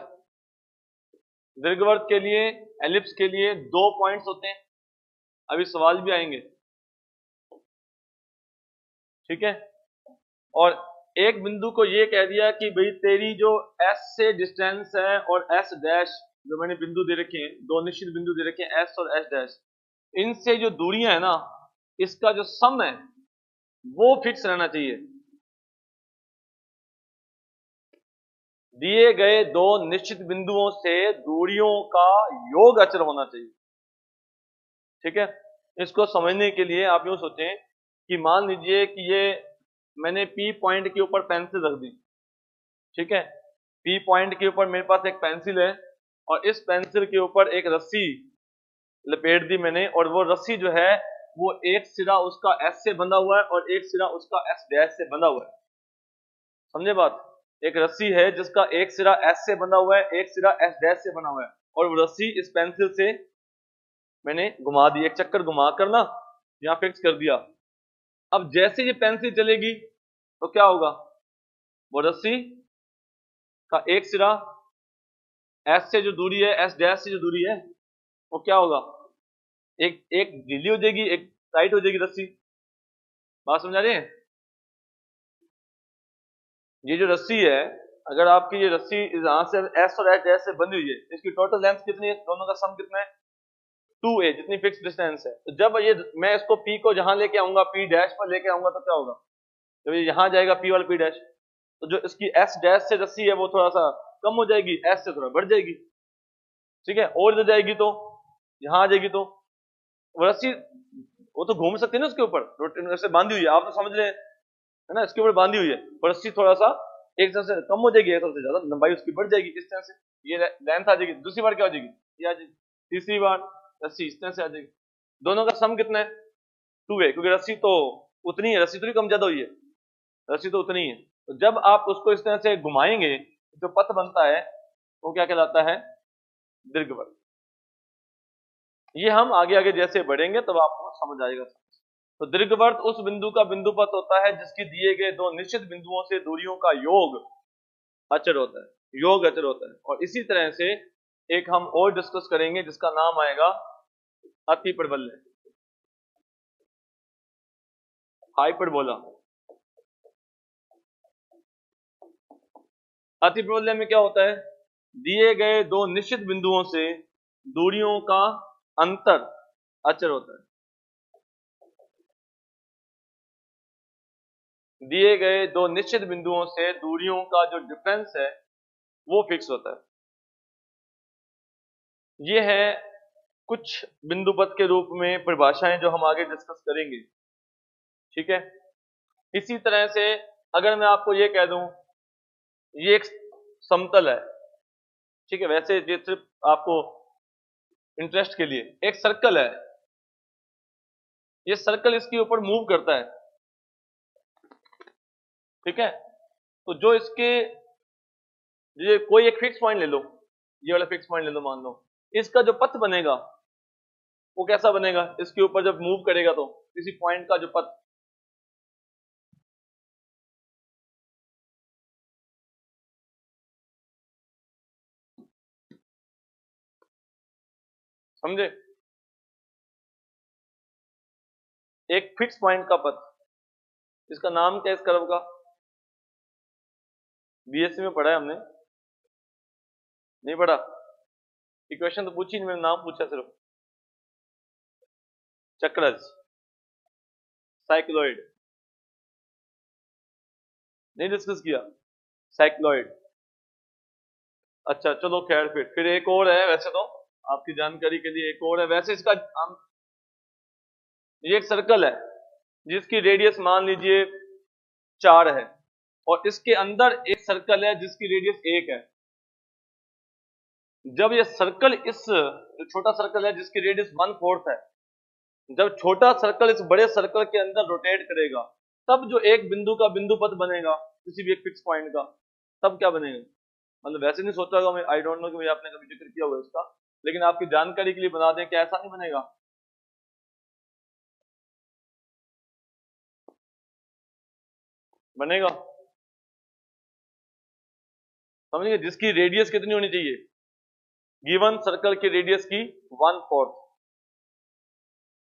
दीर्घवर्त के लिए, एलिप्स के लिए दो पॉइंट्स होते हैं। अभी सवाल भी आएंगे, ठीक है। और एक बिंदु को ये कह दिया कि भाई तेरी जो एस से डिस्टेंस है और एस डैश, जो मैंने बिंदु दे रखे हैं, दो निश्चित बिंदु दे रखे हैं एस और एस डैश, इनसे जो दूरियां है ना, इसका जो सम है वो फिक्स रहना चाहिए। दिए गए दो निश्चित बिंदुओं से दूरियों का योग अचर होना चाहिए। ठीक है, इसको समझने के लिए आप यूं सोचें कि मान लीजिए कि ये मैंने पी पॉइंट के ऊपर पेंसिल रख दी। ठीक है, पी पॉइंट के ऊपर मेरे पास एक पेंसिल है और इस पेंसिल के ऊपर एक रस्सी लपेट दी मैंने, और वो रस्सी जो है वो एक सिरा उसका एस से बंधा हुआ है और एक सिरा उसका एस डैश से बंधा हुआ है। समझे बात? एक रस्सी है जिसका एक सिरा एस से बंधा हुआ है, एक सिरा एस डैश से बना हुआ है, और वो रस्सी इस पेंसिल से मैंने घुमा दी, एक चक्कर घुमा कर ना यहाँ फिक्स कर दिया। अब जैसे ये पेंसिल चलेगी तो क्या होगा? वो रस्सी का एक सिरा एस से जो दूरी है, एस डैश से जो दूरी है, वो क्या होगा? एक एक ढीली हो जाएगी, एक टाइट हो जाएगी रस्सी। बात समझा रहे हैं? ये जो रस्सी है, अगर आपकी ये रस्सी यहां से एस और एच डैश से बंधी हुई है, इसकी टोटल लेंथ कितनी है? दोनों का सम कितना है? 2a, जितनी फिक्स डिस्टेंस है। तो जब ये मैं इसको p को जहां लेके आऊंगा, p डैश पर लेके आऊंगा, तो क्या होगा? जब ये यहां जाएगा p वाला p डैश, तो जो इसकी s डैश से रस्सी है वो थोड़ा सा कम हो जाएगी, s से थोड़ा बढ़ जाएगी। ठीक है, और इधर जाएगी तो यहां आ जाएगी, तो वो रस्सी वो तो घूम सकती है ना उसके ऊपर, रोटेट से बांधी हुई है, आप तो समझ रहे हैं, है ना, इसके ऊपर बांधी हुई है, और रस्सी थोड़ा सा एक तरफ से कम हो जाएगी, एक तरफ से ज्यादा, लंबाई उसकी बढ़ जाएगी। इस तरह से ये लेंथ आ जाएगी। दूसरी बार क्या हो जाएगी, ये आ जाएगी। तीसरी बार रस्सी इस तरह से आ जाएगी। दोनों का सम कितना है, 2a, क्योंकि रस्सी तो उतनी है, रस्सी थोड़ी कम ज्यादा हुई है, रस्सी तो उतनी है। तो जब आप उसको इस तरह से घुमाएंगे, जो पथ बनता है वो क्या कहलाता है, दीर्घवृत्त। ये हम आगे आगे जैसे बढ़ेंगे तब आपको समझ आएगा। तो दीर्घवृत्त उस बिंदु का बिंदु पथ होता है जिसकी दिए गए दो निश्चित बिंदुओं से दूरियों का योग अचर होता है, योग अचर होता है। और इसी तरह से एक हम और डिस्कस करेंगे जिसका नाम आएगा अति प्रबल्य, हाइपरबोला। अति प्रबल्य में क्या होता है, दिए गए दो निश्चित बिंदुओं से दूरियों का अंतर अचर होता है। दिए गए दो निश्चित बिंदुओं से दूरियों का जो डिफरेंस है वो फिक्स होता है। ये है कुछ बिंदु पथ के रूप में परिभाषाएं जो हम आगे डिस्कस करेंगे, ठीक है। इसी तरह से अगर मैं आपको ये कह दूं ये एक समतल है, ठीक है, वैसे ये सिर्फ आपको इंटरेस्ट के लिए, एक सर्कल है, ये सर्कल इसके ऊपर मूव करता है, ठीक है। तो जो इसके, ये कोई एक फिक्स पॉइंट ले लो, ये वाला फिक्स पॉइंट ले लो, मान लो इसका जो पथ बनेगा वो कैसा बनेगा, इसके ऊपर जब मूव करेगा तो किसी पॉइंट का जो पथ, समझे, एक फिक्स पॉइंट का पथ, इसका नाम क्या है इस कर्व का, बीएससी में पढ़ा है हमने, नहीं पढ़ा, इक्वेशन तो पूछी नहीं, मैंने नाम पूछा सिर्फ। चक्रज, साइक्लॉइड, नहीं डिस्कस किया, साइक्लॉइड। अच्छा चलो खैर, फिर एक और है, वैसे तो आपकी जानकारी के लिए एक और है, वैसे इसका हम, ये एक सर्कल है जिसकी रेडियस मान लीजिए 4 है, और इसके अंदर एक सर्कल है जिसकी रेडियस 1 है। जब ये सर्कल, इस जो छोटा सर्कल है जिसकी रेडियस 1/4 है, जब छोटा सर्कल इस बड़े सर्कल के अंदर रोटेट करेगा, तब जो एक बिंदु का बिंदु पथ बनेगा किसी भी एक फिक्स पॉइंट का, तब क्या बनेगा, मतलब वैसे नहीं सोचा होगा, मैं आई डोंट नो कि आपने कभी जिक्र किया होगा इसका, लेकिन आपकी जानकारी के लिए बता दें कि ऐसा नहीं बनेगा, बनेगा, समझिए, जिसकी रेडियस कितनी होनी चाहिए, गिवन सर्कल की रेडियस की 1/4।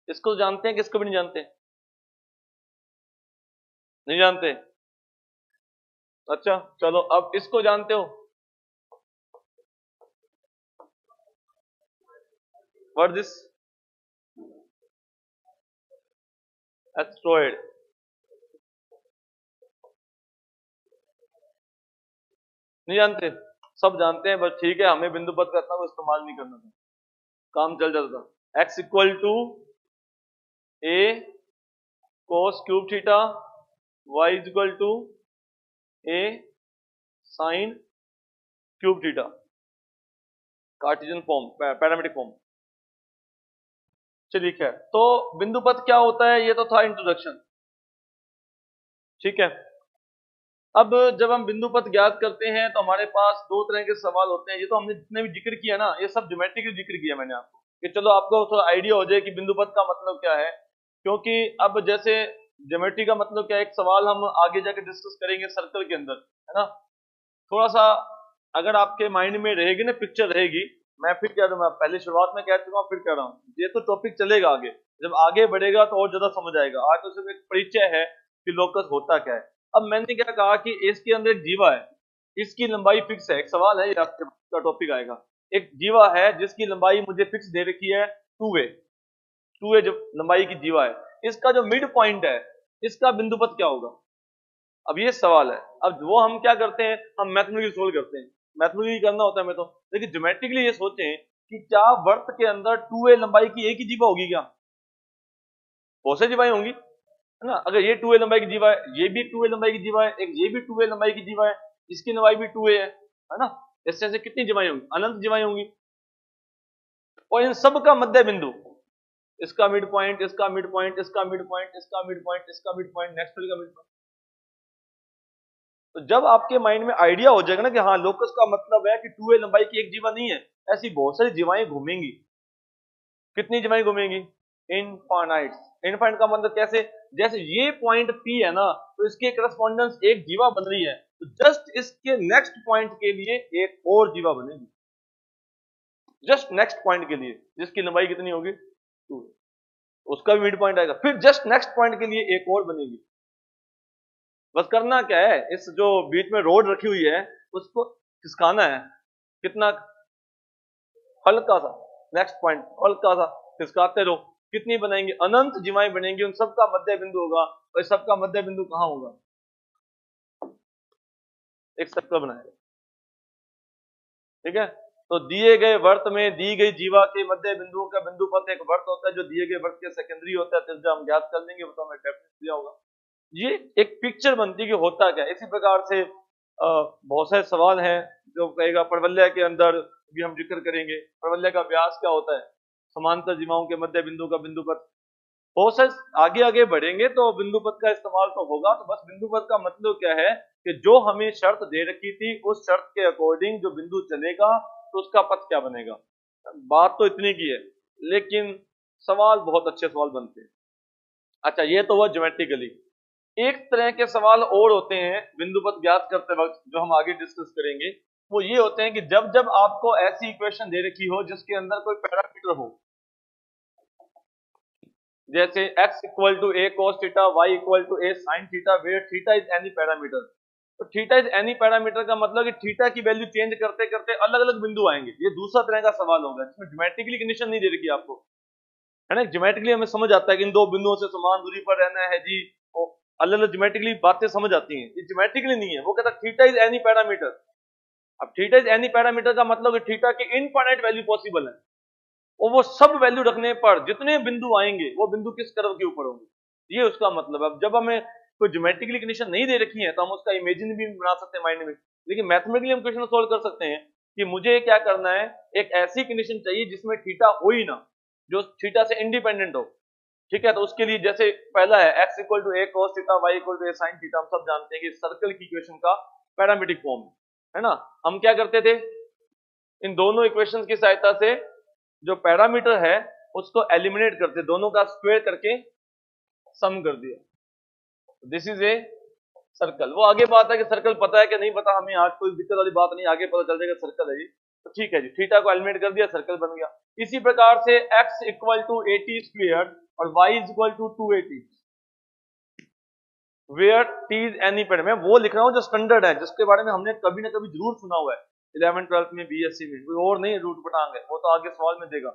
इसको जानते हैं, किसको भी नहीं जानते, नहीं जानते, अच्छा चलो अब इसको जानते हो, व्हाट दिस, एस्ट्रॉयड, नहीं जानते, सब जानते हैं, बस ठीक है, हमें बिंदु पथ का इतना वो इस्तेमाल नहीं करना था, काम चल जाता था। x equal to a cos cube theta, y equal to a sin cube theta, Cartesian form, parametric form. चलिए खैर, तो बिंदु पथ क्या होता है ये तो था इंट्रोडक्शन, ठीक है। अब जब हम बिंदु पथ ज्ञात करते हैं तो हमारे पास दो तरह के सवाल होते हैं, ये तो हमने जितने भी जिक्र किया ना, ये सब ज्योमेट्री का जिक्र किया मैंने आपको, कि चलो आपको थोड़ा आइडिया हो जाए कि बिंदु पथ का मतलब क्या है, क्योंकि अब जैसे ज्योमेट्री का मतलब क्या है, एक सवाल हम आगे जाके डिस्कस करेंगे सर्कल के अंदर, है ना, थोड़ा सा अगर आपके माइंड में रहेगी ना, पिक्चर रहेगी, मैं फिर कह दूंगा, पहले शुरुआत में कह चुका हूँ, फिर कह रहा हूँ, ये तो टॉपिक चलेगा आगे, जब आगे बढ़ेगा तो और ज्यादा समझ आएगा, आज तो सिर्फ एक परिचय है कि लोकस होता क्या है। अब मैंने क्या कहा कि इसके अंदर एक जीवा है, इसकी लंबाई फिक्स है, एक सवाल है, ये आपका टॉपिक आएगा, एक जीवा है जिसकी लंबाई मुझे फिक्स दे रखी है 2a जो लंबाई की जीवा है, इसका जो मिड पॉइंट है इसका बिंदु पथ क्या होगा, अब ये सवाल है। अब वो हम क्या करते हैं, हम मैथमेटिकली सोल्व करते हैं, मैथमेटिकली करना होता है हमें तो, लेकिन ज्योमेट्रिकली ये सोचें कि क्या वर्त के अंदर 2a लंबाई की एक ही जीवा होगी क्या, बहुत से जीवाएं होंगी, है ना, अगर ये 2a लंबाई की जीवा है, ये भी 2a लंबाई की जीवा है, एक ये भी 2a लंबाई की जीवा है, इसकी लंबाई भी 2a है ना। इससे कितनी जीवाएं होंगी, अनंत जीवाएं होंगी। और इन सब का मध्य बिंदु, इसका मिड पॉइंट, इसका मिड पॉइंट, इसका मिड पॉइंट, इसका मिड पॉइंट, इसका मिड पॉइंट, नेक्स्ट का मिड पॉइंट। तो जब आपके माइंड में आइडिया हो जाएगा ना कि हाँ लोकस का मतलब है कि 2a लंबाई की एक जीवा नहीं है, ऐसी बहुत सारी जीवाएं घूमेंगी। कितनी जीवाएं घूमेंगी, इनफाइनाइट। इनफाइनाइट का मतलब कैसे, जैसे ये पॉइंट P है ना, तो इसके करस्पॉन्डेंस एक जीवा बन रही है, तो जस्ट इसके नेक्स्ट पॉइंट के लिए एक और जीवा बनेगी, जस्ट नेक्स्ट पॉइंट के लिए, जिसकी लंबाई कितनी होगी 2, उसका भी मिड पॉइंट आएगा, फिर जस्ट नेक्स्ट पॉइंट के लिए एक और बनेगी। बस करना क्या है, इस जो बीच में रोड रखी हुई है उसको खिसकाना है, कितना, हल्का सा, नेक्स्ट पॉइंट हल्का सा खिसकाते रहो, कितनी बनेंगी, अनंत जीवाएं बनेंगी, उन सबका मध्य बिंदु होगा। और सबका मध्य बिंदु कहां होगा, एक सर्कल बनाएगा, ठीक है। तो दिए गए वर्त में दी गई जीवा के मध्य बिंदुओं का बिंदु पथ एक वर्त होता है, जो दिए गए वर्त के सेकेंडरी होता है, त्रिज्या हम ज्ञात कर लेंगे, वो तो हमें डेफिनेट दिया होगा। ये एक पिक्चर बनती है कि होता क्या है। इसी प्रकार से बहुत सारे सवाल हैं जो कहेगा परवलय के अंदर भी हम जिक्र करेंगे, परवलय का व्यास क्या होता है, समांतर जीवाओं के मध्य बिंदु का बिंदु पथ। बहुत सारे आगे आगे बढ़ेंगे तो बिंदु पथ का इस्तेमाल तो होगा। तो बस बिंदु पथ का मतलब क्या है कि जो हमें शर्त दे रखी थी उस शर्त के अकॉर्डिंग जो बिंदु चलेगा तो उसका पथ क्या बनेगा। बात तो इतनी की है, लेकिन सवाल बहुत अच्छे सवाल बनते हैं। अच्छा, ये तो हुआ ज्योमेट्रिकली। एक तरह के सवाल और होते हैं बिंदु पथ ज्ञात करते वक्त, जो हम आगे डिस्कस करेंगे। वो ये होते हैं कि जब जब आपको ऐसी इक्वेशन दे रखी हो जिसके अंदर कोई पैरामीटर हो, जैसे x equal to a cos theta, y equal to a sin theta, where theta is any parameter. तो थीटा इज एनी पैरामीटर का मतलब कि थीटा की वैल्यू चेंज करते करते अलग अलग बिंदु आएंगे। ये दूसरा तरह का सवाल होगा जिसमें ज्योमेट्रिकली कंडीशन नहीं दे रखी आपको, है ना। ज्योमेट्रिकली हमें समझ आता है कि इन दो बिंदुओं से समान दूरी पर रहना है जी, अलग अलग ज्योमेट्रिकली बातें समझ आती हैं। ये ज्योमेट्रिकली नहीं है, वो कहता है थीटा इज एनी पैरामीटर। अब थीटा इज एनी पैरामीटर का मतलब है थीटा की इनफाइनाइट वैल्यू पॉसिबल है, और वो सब वैल्यू रखने पर जितने बिंदु आएंगे वो बिंदु किस कर्व के ऊपर होंगे, ये उसका मतलब है। अब जब हमें कोई ज्योमेट्रिकली कंडीशन नहीं दे रखी है तो हम उसका इमेजिन भी बना सकते हैं माइंड में, लेकिन मैथमेटिकली हम क्वेश्चन सोल्व कर सकते हैं कि मुझे क्या करना है, एक ऐसी कंडीशन चाहिए जिसमें थीटा हो ही ना, जो थीटा से इंडिपेंडेंट हो, ठीक है। तो उसके लिए जैसे पहला है x equal to a cos theta, y equal to a sin theta. हम सब जानते हैं कि सर्कल की इक्वेशन का पैरामीट्रिक फॉर्म है ना। हम क्या करते थे, इन दोनों इक्वेशंस की सहायता से जो पैरामीटर है उसको एलिमिनेट करते, दोनों का स्क्वायर करके सम कर दिया, दिस इज ए सर्कल। वो आगे बात है कि सर्कल पता है कि नहीं पता, हमें आज कोई दिक्कत वाली बात नहीं, आगे पता चल जाएगा सर्कल है जी, तो ठीक है जी, थीटा को एलिमिनेट कर दिया, सर्कल बन गया। इसी प्रकार से x इक्वल टू 80 स्क्वायर और y equal to 280, where t is any parameter. मैं वो लिख रहा हूं जो स्टैंडर्ड है, जिसके बारे में हमने कभी ना कभी जरूर सुना हुआ है 11th 12th में, बीएससी में, कोई और नहीं रूट पटांग है, वो तो आगे सवाल में देगा।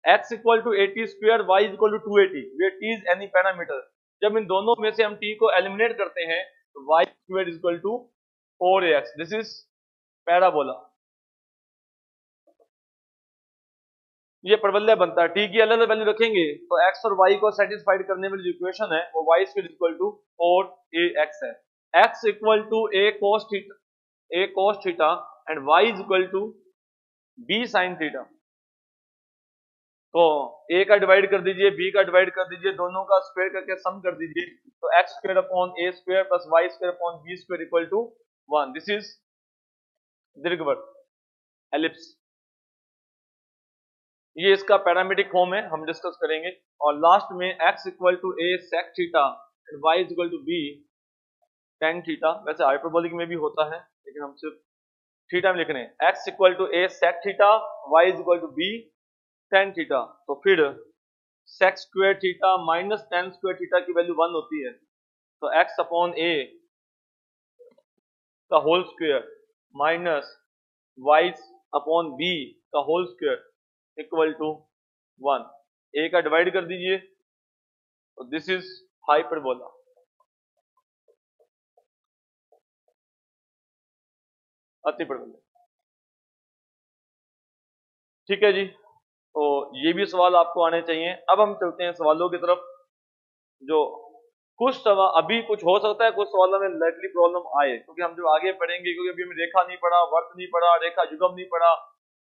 x equal to 80 square, y equal to 280, where t is any parameter. जब इन दोनों में से हम t को एलिमिनेट करते हैं तो y square equal to 4ax, this is parabola. ये परवलय बनता है। t की अलग अलग वैल्यू रखेंगे तो x और y को सेटिस्फाइड करने वाली जो इक्वेशन है वो y square equal to 4ax है। x equal to a cos theta and y is equal to b sin theta. तो a का डिवाइड कर दीजिए, b का डिवाइड कर दीजिए, दोनों का स्क्वायर करके सम कर दीजिए, तो x square upon a square plus y square upon b square equal to 1। This is दीर्घवृत्त, एलिप्स। ये इसका पैरामीट्रिक फॉर्म है, हम डिस्कस करेंगे। और लास्ट में x equal to a sec theta and y equal to b tan theta. वैसे hyperbolic में भी होता है, लेकिन हम सिर्फ थीटा में लिख रहे हैं। x equal to a sec theta, y equal to b tan theta. तो फिर sec square theta minus tan square theta की वैल्यू 1 होती है, तो x अपॉन a का whole square minus y upon b का whole square equal to 1। a का divide कर दीजिए, तो दिस इज हाइपरबोला। अति परवलय, ठीक है जी। तो ये भी सवाल आपको आने चाहिए। अब हम चलते हैं सवालों की तरफ, जो कुछ सवाल अभी कुछ हो सकता है, कुछ सवालों में लाइटली प्रॉब्लम आए, क्योंकि हम जो आगे पढ़ेंगे, क्योंकि अभी हमें रेखा नहीं पढ़ा, वर्त नहीं पढ़ा, रेखा युगम नहीं पढ़ा,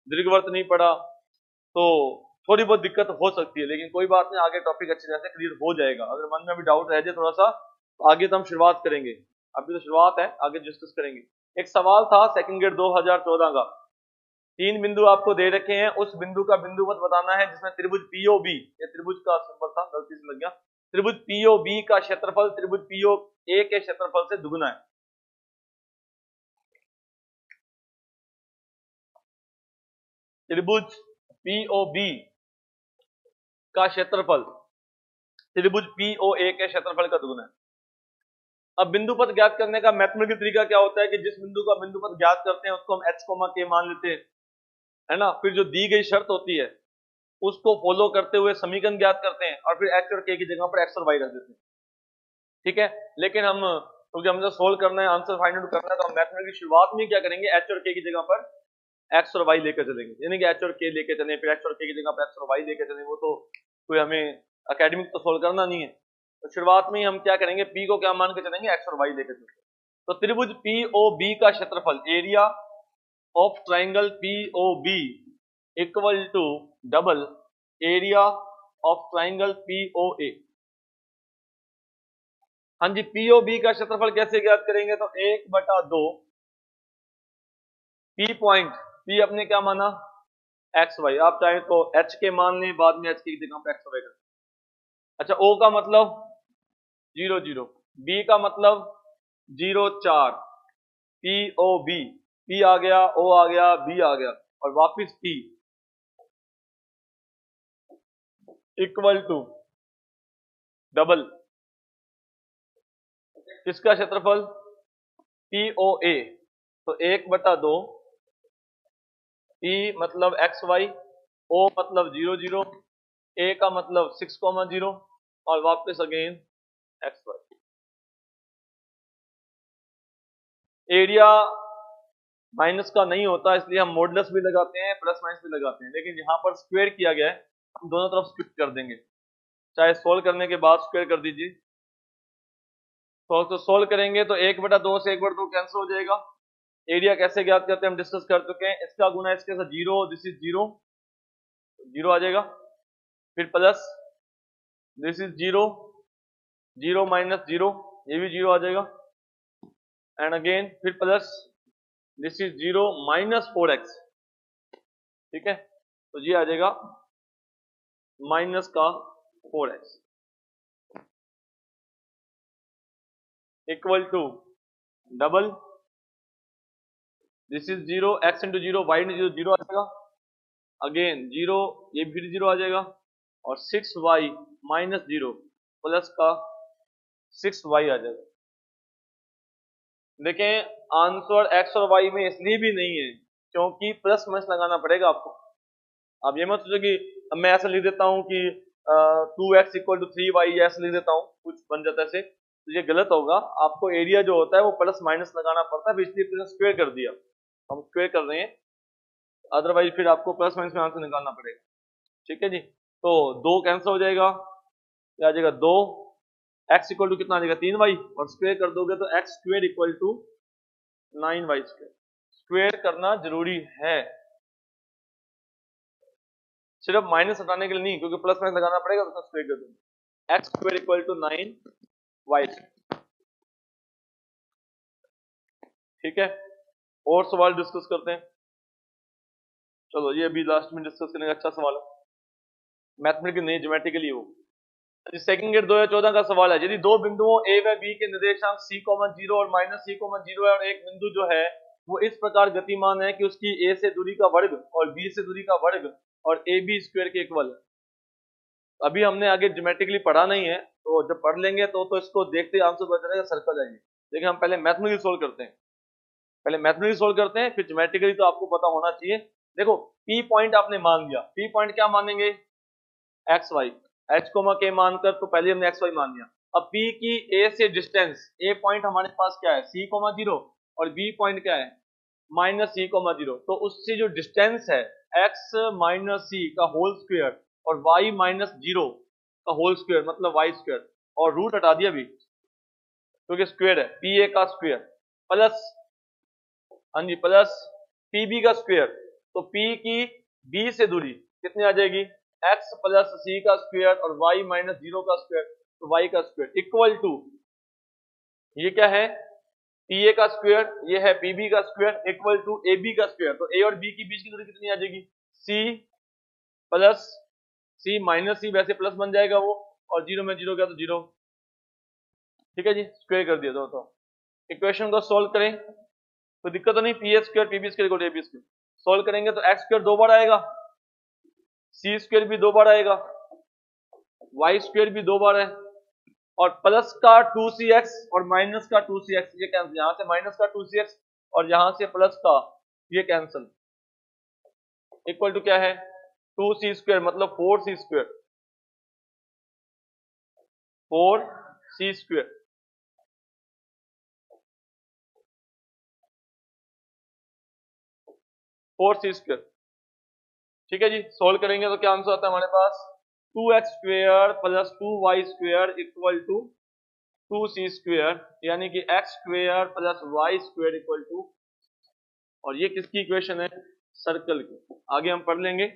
दीर्घवर्त नहीं पढ़ा, तो थोड़ी बहुत दिक्कत हो सकती है, लेकिन कोई बात नहीं, आगे टॉपिक अच्छे तरह से क्लियर हो जाएगा। अगर मन में अभी डाउट रह जाए थोड़ा सा, तो आगे तो हम शुरुआत करेंगे, अभी तो शुरुआत है, आगे डिस्कस करेंगे। एक सवाल था सेकंड ग्रेड 2014 का, 3 बिंदु आपको दे रखे हैं, उस बिंदु का बिंदुवत बताना है जिसमें त्रिभुज पीओबी, ये त्रिभुज का सिंबल था, गलती से लग गया, त्रिभुज पीओबी का क्षेत्रफल त्रिभुज पीओए के क्षेत्रफल से दुगुना है। त्रिभुज पीओबी का क्षेत्रफल त्रिभुज पीओए के क्षेत्रफल का दुगुना है। अब बिंदुपथ ज्ञात करने का मैथमेटिकल तरीका क्या होता है कि जिस बिंदु का बिंदुपथ ज्ञात करते हैं उसको हम h, k मान लेते हैं, है ना। फिर जो दी गई शर्त होती है उसको फॉलो करते हुए समीकरण ज्ञात करते हैं, और फिर h और k की जगह पर x और y रख देते हैं, ठीक है। लेकिन हम, क्योंकि हमने सोल्व करना है, आंसर फाइंड आउट करना है, तो हम मैथमेटिक्स की शुरुआत में क्या करेंगे, h और k की जगह पर x और y लेकर चलेंगे, यानी कि h और k लेके चले, फिर h और k की जगह पर x और y लेकर चले, वो तो कोई हमें एकेडमिक तो सोल्व करना नहीं है। तो शुरुआत में हम क्या करेंगे, p को क्या मान के चलेंगे, x और y लेकर चलेंगे। तो त्रिभुज POB का क्षेत्रफल, area of triangle POB equal to double area of triangle POA। हाँ जी, POB का क्षेत्रफल कैसे ज्ञात करेंगे, तो 1/2 P पॉइंट, P अपने क्या माना, एक्स वाई, आप चाहे तो h के मान लें, बाद में h की जगह पर x होगा। अच्छा, O का मतलब 0 0, B का मतलब 0 4, POB, P आ गया, O आ गया, B आ गया, और वापिस P इक्वल टू डबल इसका क्षेत्रफल POA, तो 1/2 P मतलब एक्स वाई, O मतलब 0 0, A का मतलब 6,0 और वापस again x y. Area minus का नहीं होता, इसलिए हम मॉडुलस भी लगाते हैं, प्लस माइनस भी लगाते हैं, लेकिन यहाँ पर स्क्वायर किया गया है, हम दोनों तरफ स्प्लिट कर देंगे, चाहे सोल्व करने के बाद स्क्वायर कर दीजिए। तो सोल्व करेंगे तो 1/2 से 1/2 कैंसिल हो जाएगा। एरिया कैसे ज्ञात करते हैं हम डिस्कस कर चुके हैं, इसका गुना इसके साथ 0, दिस इज 0, 0 आ जाएगा, फिर प्लस दिस इज 0, 0 माइनस 0, ये भी 0 आ जाएगा, एंड अगेन फिर plus this is 0 minus 4x, ठीक है, तो ये आ जाएगा माइनस का 4x equal to double this is 0, x into 0, y into 0, 0 आ जाएगा, अगेन 0, ये फिर 0 आ जाएगा, और 6y माइनस 0 प्लस का 6y आ जाएगा। देखें, आंसर x और y में इसलिए भी नहीं है क्योंकि प्लस माइनस लगाना पड़ेगा आपको। अब ये मत सोचो कि मैं ऐसा लिख देता हूँ कि 2x इक्वल टू 3y, ऐसा लिख देता हूँ, कुछ बन जाता है ऐसे, तो ये गलत होगा। आपको एरिया जो होता है वो प्लस माइनस लगाना पड़ता है, इसलिए प्लस स्क्वायर कर दिया, हम स्क्वायर कर रहे हैं, अदरवाइज फिर आपको प्लस माइनस में आंसर निकालना पड़ेगा, ठीक है जी। तो 2 कैंसिल हो जाएगा, क्या आ जाएगा 2, x इक्वल टू कितना आ जाएगा 3y, और स्क्वायर कर दोगे तो x square equal to 9y square. Square करना जरूरी है, सिर्फ माइनस हटाने के लिए नहीं, क्योंकि प्लस माइनस लगाना पड़ेगा तो स्क्वायर कर दोगे, x square equal to 9y, ठीक है। और सवाल डिस्कस करते हैं, चलो ये अभी लास्ट में डिस्कस करने का अच्छा सवाल है, मैथमेटिकल नहीं ज्योमेट्रिकली हो। सेकंड ग्रेड 2014 का सवाल है, यदि दो बिंदुओं ए व बी के निर्देशांक c,0 और -c,0 है, और एक बिंदु जो है वो इस प्रकार गतिमान है कि उसकी ए से दूरी का वर्ग और बी से दूरी का वर्ग और ए बी स्क्वायर के इक्वल है। अभी हमने आगे ज्योमेट्रिकली पढ़ा नहीं है, तो जब पढ़ लेंगे तो इसको देखते आंसर बच जाएगा, सर्कल आएंगे, लेकिन हम पहले मैथमेटिकली सोल्व करते हैं, फिर ज्योमेट्रिकली तो आपको पता होना चाहिए। देखो, पी पॉइंट आपने मान लिया, पी पॉइंट क्या मानेंगे, एक्स वाई, h के मानकर, तो पहले हमने एक्स वाई मान लिया। अब P की A से डिस्टेंस, A पॉइंट हमारे पास क्या है c,0 और B पॉइंट क्या है -c,0, तो उससे जो डिस्टेंस है x माइनस c का होल स्क्वायर और y माइनस 0 का होल स्क्वायर मतलब y स्क्वायर, और रूट हटा दिया भी क्योंकि स्क्वायर है, पी ए का स्क्वायर प्लस, हाँ जी, प्लस पी बी का स्क्वायर, तो पी की बी से दूरी कितनी आ जाएगी, एक्स प्लस सी का स्क्वायर और वाई माइनस 0 का स्क्वायर, तो वाई का स्क्वायर इक्वल टू, ये क्या है, पी ए का स्क्वायर, ये है पी बी का square equal to A B का स्क्वायर, तो ए और बी के बीच की दूरी कितनी आ जाएगी, सी प्लस सी माइनस सी, वैसे प्लस बन जाएगा वो, और 0 में 0 गया तो 0, ठीक है जी, स्क्वायर कर दिया तो इक्वेशन को सोल्व करें तो दिक्कत तो नहीं, P A square P B square equal to A B square, solve करेंगे तो एक्स स्क्वायर 2 बार आएगा, सी स्क्वायर भी 2 बार आएगा, वाई स्क्वायर भी 2 बार है, और प्लस का 2cx और माइनस का 2cx, ये कैंसिल, यहां से माइनस का 2cx और यहां से प्लस का, ये कैंसिल, इक्वल टू क्या है 2c स्क्वायर, मतलब 4c स्क्वायर, 4c स्क्वायर, ठीक है जी। सोल्व करेंगे तो क्या आंसर आता है हमारे पास, 2x square plus 2y square equal to 2c square, यानी कि x square plus y square equal to, और ये किसकी इक्वेशन है, सर्कल की। आगे हम पढ़ लेंगे,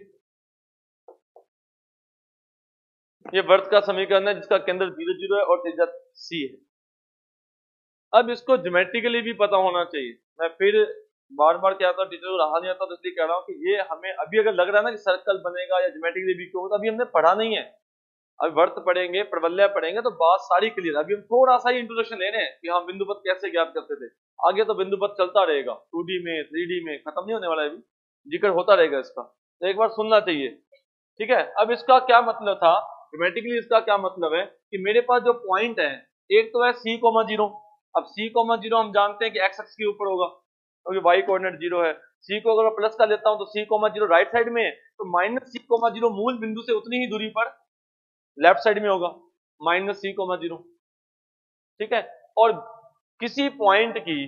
ये वर्त का समीकरण है जिसका केंद्र 0 0 है और त्रिज्या c है। अब इसको ज्योमेट्रिकली भी पता होना चाहिए, मैं फिर बार बार क्या आता टीचर को रहा नहीं आता, तो इसलिए कह रहा हूँ कि ये हमें अभी अगर लग रहा है ना कि सर्कल बनेगा या ज्योमेट्रिकली भी क्यों, तो अभी हमने पढ़ा नहीं है, अभी वर्त पढ़ेंगे, प्रबल्य पढ़ेंगे तो बात सारी क्लियर। अभी हम थोड़ा सा ही इंट्रोडक्शन ले रहे हैं कि हाँ बिंदुपथ कैसे ज्ञात करते थे, आगे तो बिंदुपथ चलता रहेगा 2D में 3D में, खत्म नहीं होने वाला है, अभी जिक्र होता रहेगा इसका, तो एक बार सुनना चाहिए, ठीक है। अब इसका क्या मतलब था ज्योमेट्रिकली, इसका क्या मतलब है कि मेरे पास जो पॉइंट है, एक तो है c,0, अब c,0 हम जानते हैं कि x अक्ष के ऊपर होगा क्योंकि y कोऑर्डिनेट 0 है, c को अगर प्लस का लेता हूं तो c,0 राइट साइड में है, तो माइनस c,0 मूल बिंदु से उतनी ही दूरी पर लेफ्ट साइड में होगा, माइनस c,0, ठीक है। और किसी पॉइंट की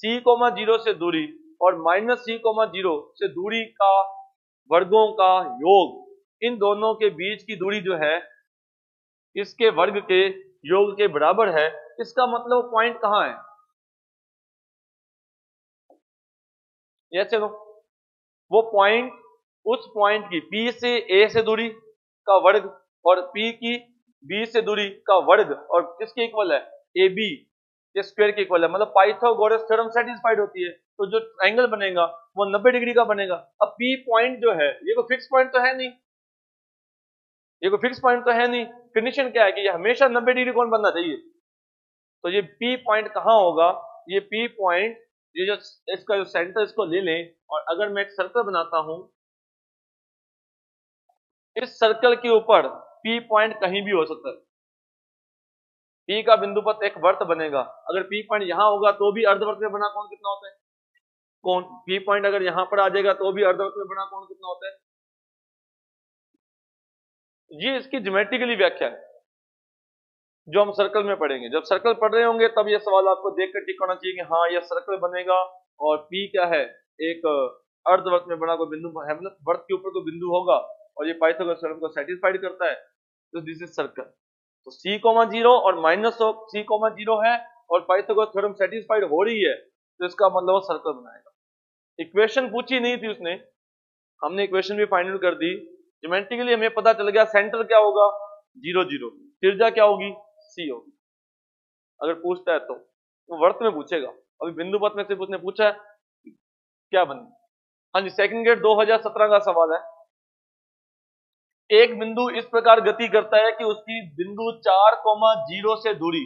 c,0 से दूरी और माइनस c,0 से दूरी का वर्गों का योग, इन दोनों के बीच की दूरी जो है इसके वर्ग के योग के बराबर है, इसका मतलब पॉइंट कहां है, ये चलो वो पॉइंट, उस पॉइंट की P से A से दूरी का वर्ग और P की B से दूरी का वर्ग और किसके इक्वल है, AB के स्क्वायर के इक्वल है, मतलब पाइथागोरस थ्योरम सेटिस्फाइड होती है, तो जो एंगल बनेगा वो 90 डिग्री का बनेगा। अब P पॉइंट जो है ये कोई फिक्स पॉइंट तो है नहीं, ये कोई फिक्स पॉइंट तो है नहीं, कंडीशन क्या है कि ये हमेशा 90 डिग्री कोण बनना चाहिए, तो ये P पॉइंट कहां होगा, ये P पॉइंट, ये जो इसका जो सेंटर इसको ले लें, और अगर मैं एक सर्कल बनाता हूं, इस सर्कल के ऊपर P पॉइंट कहीं भी हो सकता है, P का बिंदुपथ एक वर्त बनेगा, अगर P पॉइंट यहां होगा तो भी अर्धवर्त में बना कोण कितना होता है, कोण P पॉइंट अगर यहां पर आ जाएगा तो भी अर्धवर्त में बना कोण कितना होता है, ये इसकी ज्योमेट्रिकली व्याख्या है जो हम सर्कल में पढ़ेंगे। जब सर्कल पढ़ रहे होंगे तब ये सवाल आपको देखकर टिक होना चाहिए कि हाँ ये सर्कल बनेगा और P क्या है, एक अर्धवर्त में बना कोई बिंदु है, मतलब वर्त के ऊपर कोई बिंदु होगा और ये पाइथागोरस थ्योरम को सेटिस्फाइड करता है, तो दिस इज सर्कल। तो c,0 और माइनस ऑफ c,0 है और पाइथागोरस थ्योरम सेटिस्फाइड हो रही है, तो इसका मतलब वो सर्कल बनाएगा। इक्वेशन पूछी नहीं थी उसने, हमने इक्वेशन भी फाइंड आउट कर दी, ज्योमेट्रिकली हमें पता चल गया सेंटर क्या होगा 0 0, त्रिज्या क्या होगी c होगी। अगर पूछता है तो वर्त में पूछेगा, अभी बिंदुपथ में सिर्फ उसने पूछा है क्या बने। हाँ जी, सेकंड ग्रेड 2017 का सवाल है, एक बिंदु इस प्रकार गति करता है कि उसकी बिंदु 4,0 से दूरी,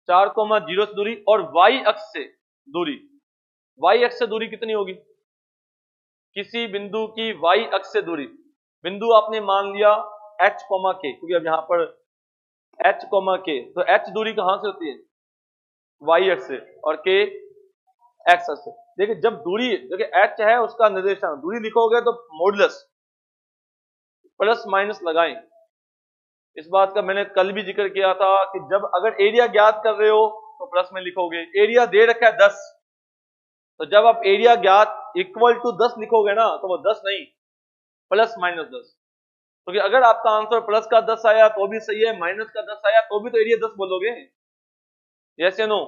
4,0 से दूरी और y अक्ष से दूरी, y अक्ष से दूरी कितनी होगी, किसी बिंदु की y अक्ष से दूरी, बिंदु आपने मान लिया h, k, क्योंकि अब यहां पर h, k, तो h दूरी कहां से होती है, y अक्ष से, और k x अक्ष से। देखिए जब दूरी, देखिए h है उसका निर्देशांक, दूरी लिखोगे तो मॉडुलस प्लस माइनस लगाएं, इस बात का मैंने कल भी जिक्र किया था कि जब अगर एरिया ज्ञात कर रहे हो तो प्लस में लिखोगे, एरिया दे रखा है 10, तो जब आप एरिया ज्ञात इक्वल टू 10 लिखोगे ना तो वो 10 नहीं, प्लस माइनस 10, क्योंकि अगर आपका आंसर प्लस का 10 आया तो भी सही है, माइनस का 10 आया तो भी तो एरिया 10 बोलोगे। यस या नो?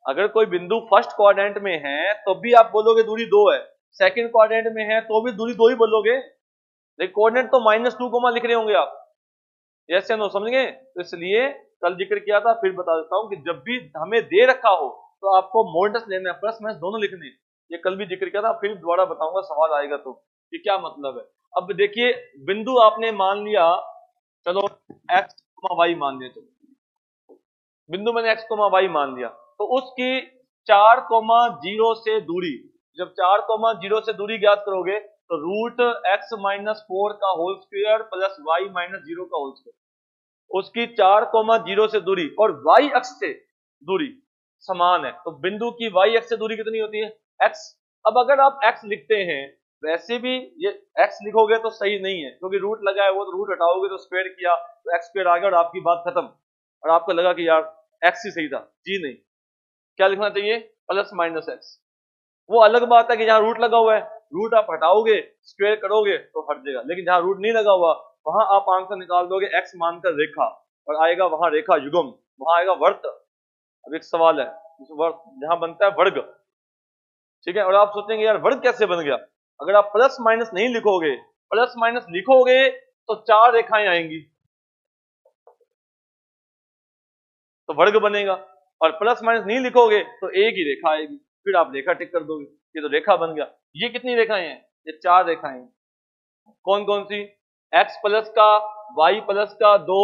अगर कोई बिंदु फर्स्ट क्वाड्रेंट में है तो भी आप बोलोगे दूरी 2 है, सेकंड क्वाड्रेंट में है तो भी दूरी 2 ही बोलोगे, लेकिन कोऑर्डिनेट तो -2 लिख रहे होंगे आप। यस या नो? समझ गए? तो इसलिए कल जिक्र किया था, फिर बता देता हूं कि जब भी हमें दे रखा हो तो आपको मॉडस लेना है, प्लस माइनस दोनों लिखने। ये कल भी जिक्र किया था, फिर दोबारा बताऊंगा, सवाल आएगा तो कि क्या मतलब है। अब देखिए बिंदु आपने मान लिया, चलो x, y मान लिया, चलो बिंदु मैंने x, y मान लिया, तो उसकी 4,0 से दूरी, जब 4,0 से दूरी ज्ञात करोगे तो √x-4 का होल स्क्वायर प्लस y-0 का होल स्क्वायर, उसकी 4,0 से दूरी और y अक्ष से दूरी समान है, तो बिंदु की y अक्ष से दूरी कितनी होती है? x। अब अगर आप x लिखते हैं, वैसे भी ये x लिखोगे तो सही नहीं है, क्योंकि रूट लगा है, वो तो रूट हटाओगे तो स्क्वायर किया तो x स्क्वायर आ गया और आपकी बात खत्म, और आपको लगा कि यार x ही सही था। जी नहीं, क्या लिखना चाहिए? Plus minus x। वो अलग बात है कि जहां रूट लगा हुआ है, रूट आप हटाओगे स्क्वायर करोगे तो हट जाएगा, लेकिन जहां रूट नहीं लगा हुआ वहां आप आंसर निकाल दोगे x मानकर रेखा, और आएगा वहां रेखा युग्म, वहां आएगा वर्त। अब एक सवाल है, उस वर्त जहां बनता है वर्ग, ठीक है, और आप सोचेंगे यार वर्ग कैसे बन गया? अगर आप प्लस माइनस नहीं लिखोगे, प्लस माइनस लिखोगे तो 4 रेखाएं आएंगी तो वर्ग बनेगा, और प्लस माइनस नहीं लिखोगे तो एक ही रेखा आएगी, फिर आप रेखा टिक कर दोगे, ये तो रेखा बन गया। ये कितनी रेखाएं हैं? ये 4 रेखाएं। कौन कौन सी? x प्लस का, y प्लस का 2,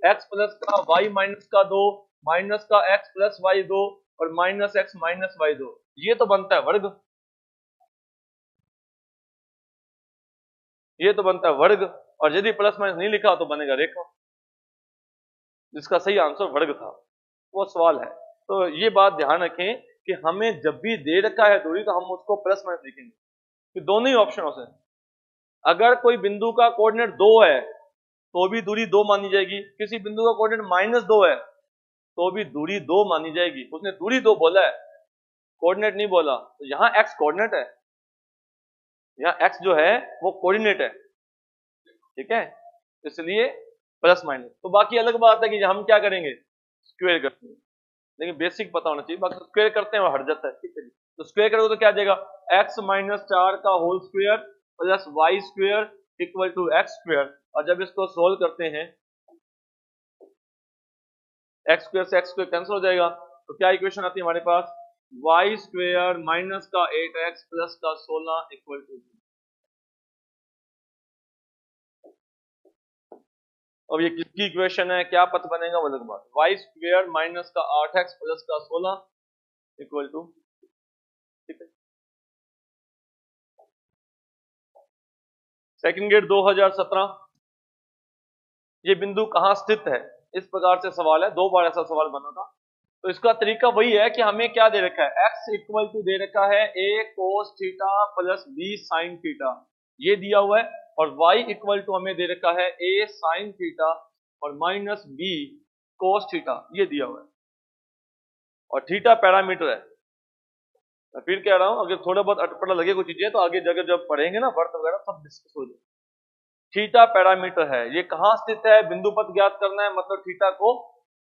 x प्लस का y माइनस का 2, माइनस का x प्लस y 2 और माइनस x माइनस y 2, ये तो बनता है वर्ग, ये तो बनता है वर्ग। और यदि प्लस माइनस नहीं लिखा तो बनेगा रेखा, जिसका सही आंसर वर्ग था। वो सवाल है, तो ये बात ध्यान रखें कि हमें जब भी दे रखा है दूरी तो हम उसको प्लस माइनस लिखेंगे, कि दोनों ही ऑप्शनों से। अगर कोई बिंदु का कोऑर्डिनेट 2 है तो भी दूरी 2 मानी जाएगी, किसी बिंदु का कोऑर्डिनेट -2 है तो भी दूरी 2 मानी जाएगी। उसने दूरी 2 बोला है, कोऑर्डिनेट नहीं बोला, तो यहाँ x कोऑर्डिनेट है, यहाँ x जो है वो कोऑर्डिनेट है, ठीक है, इसलिए प्लस माइनस। तो बाकी अलग बात है कि हम क्या करेंगे, स्क्वायर करते हैं, लेकिन बेसिक पता होना चाहिए, बाकी स्क्वायर करते हैं वो हट जाता है, ठीक है। तो स्क्वायर करोगे तो क्या आ जाएगा? x-4 का whole square plus y square equal to x square, और जब इसको सोल्व करते हैं एक्स स्क्वायर से एक्स स्क्वायर कैंसिल हो जाएगा, तो क्या इक्वेशन आती है हमारे पास? वाई स्क्वायर माइनस का 8x प्लस का 16 इक्वल टू। अब ये किसकी इक्वेशन है, क्या पथ बनेगा वो अलग बात। वाई स्क्वायर माइनस का 8x प्लस का 16 इक्वल टू, ठीक है। सेकंड ग्रेड 2017, ये बिंदु कहां स्थित है, इस प्रकार से सवाल है, 2 बार ऐसा सवाल बना था। तो इसका तरीका वही है कि हमें क्या दे रखा है, x इक्वल टू दे रखा है a cos theta plus b sin theta, ये दिया हुआ है, और y इक्वल टू हमें दे रखा है a sin थीटा और माइनस b cos थीटा, ये दिया हुआ है, और थीटा पैरामीटर है। मैं फिर कह रहा हूं, अगर थोड़ा बहुत अटपटा लगे कुछ चीजें तो आगे जगह जब पढ़ेंगे ना वर्त वगैरह सब डिस्कस हो जाए। थीटा पैरामीटर है, ये कहां स्थित है, बिंदु पथ ज्ञात करना है, मतलब थीटा को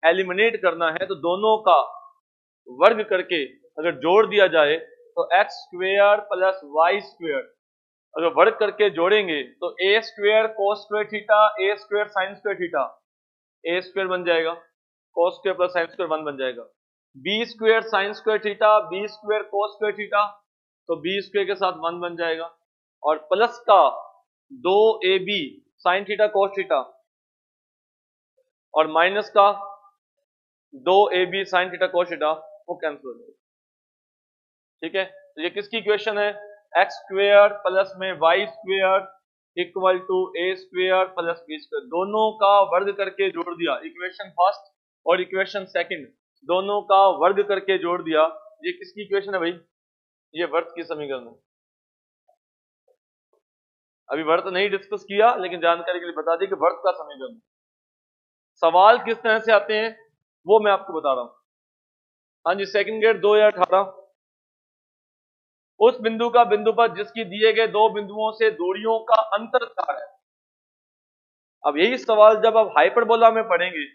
एलिमिनेट करना है, तो दोनों का वर्ग करके अगर जोड़ दिया जाए तो x square plus y square, अगर वर्ग करके जोड़ेंगे तो a square cos square theta, a square sine square theta, a square बन जाएगा, cos square plus sine square 1 बन जाएगा, b square sine square theta, b square cos square theta, तो बी स्क्वेयर के साथ 1 बन जाएगा, और प्लस का 2ab sine theta cos theta, और माइनस का 2ab sine theta cos theta, वो कैंसिल हो जाएगा, ठीक है। तो ये किसकी इक्वेशन है, एक्स स्क्वेयर प्लस में y square equal to a square plus b square, दोनों का वर्ग करके जोड़ दिया, इक्वेशन फर्स्ट और इक्वेशन सेकंड दोनों का वर्ग करके जोड़ दिया। ये किसकी इक्वेशन है भाई, ये वर्त की समीकरण है। अभी वर्त नहीं डिस्कस किया, लेकिन जानकारी के लिए बता दी कि वर्त का समीकरण। सवाल किस तरह से आते हैं वो मैं आपको बता रहा हूं। हाँ जी, सेकंड ग्रेड 2018, उस बिंदु का बिंदु पर जिसकी दिए गए 2 बिंदुओं से दूरियों का अंतर 4 है, अब यही सवाल जब आप हाइपरबोला में पढ़ेंगे,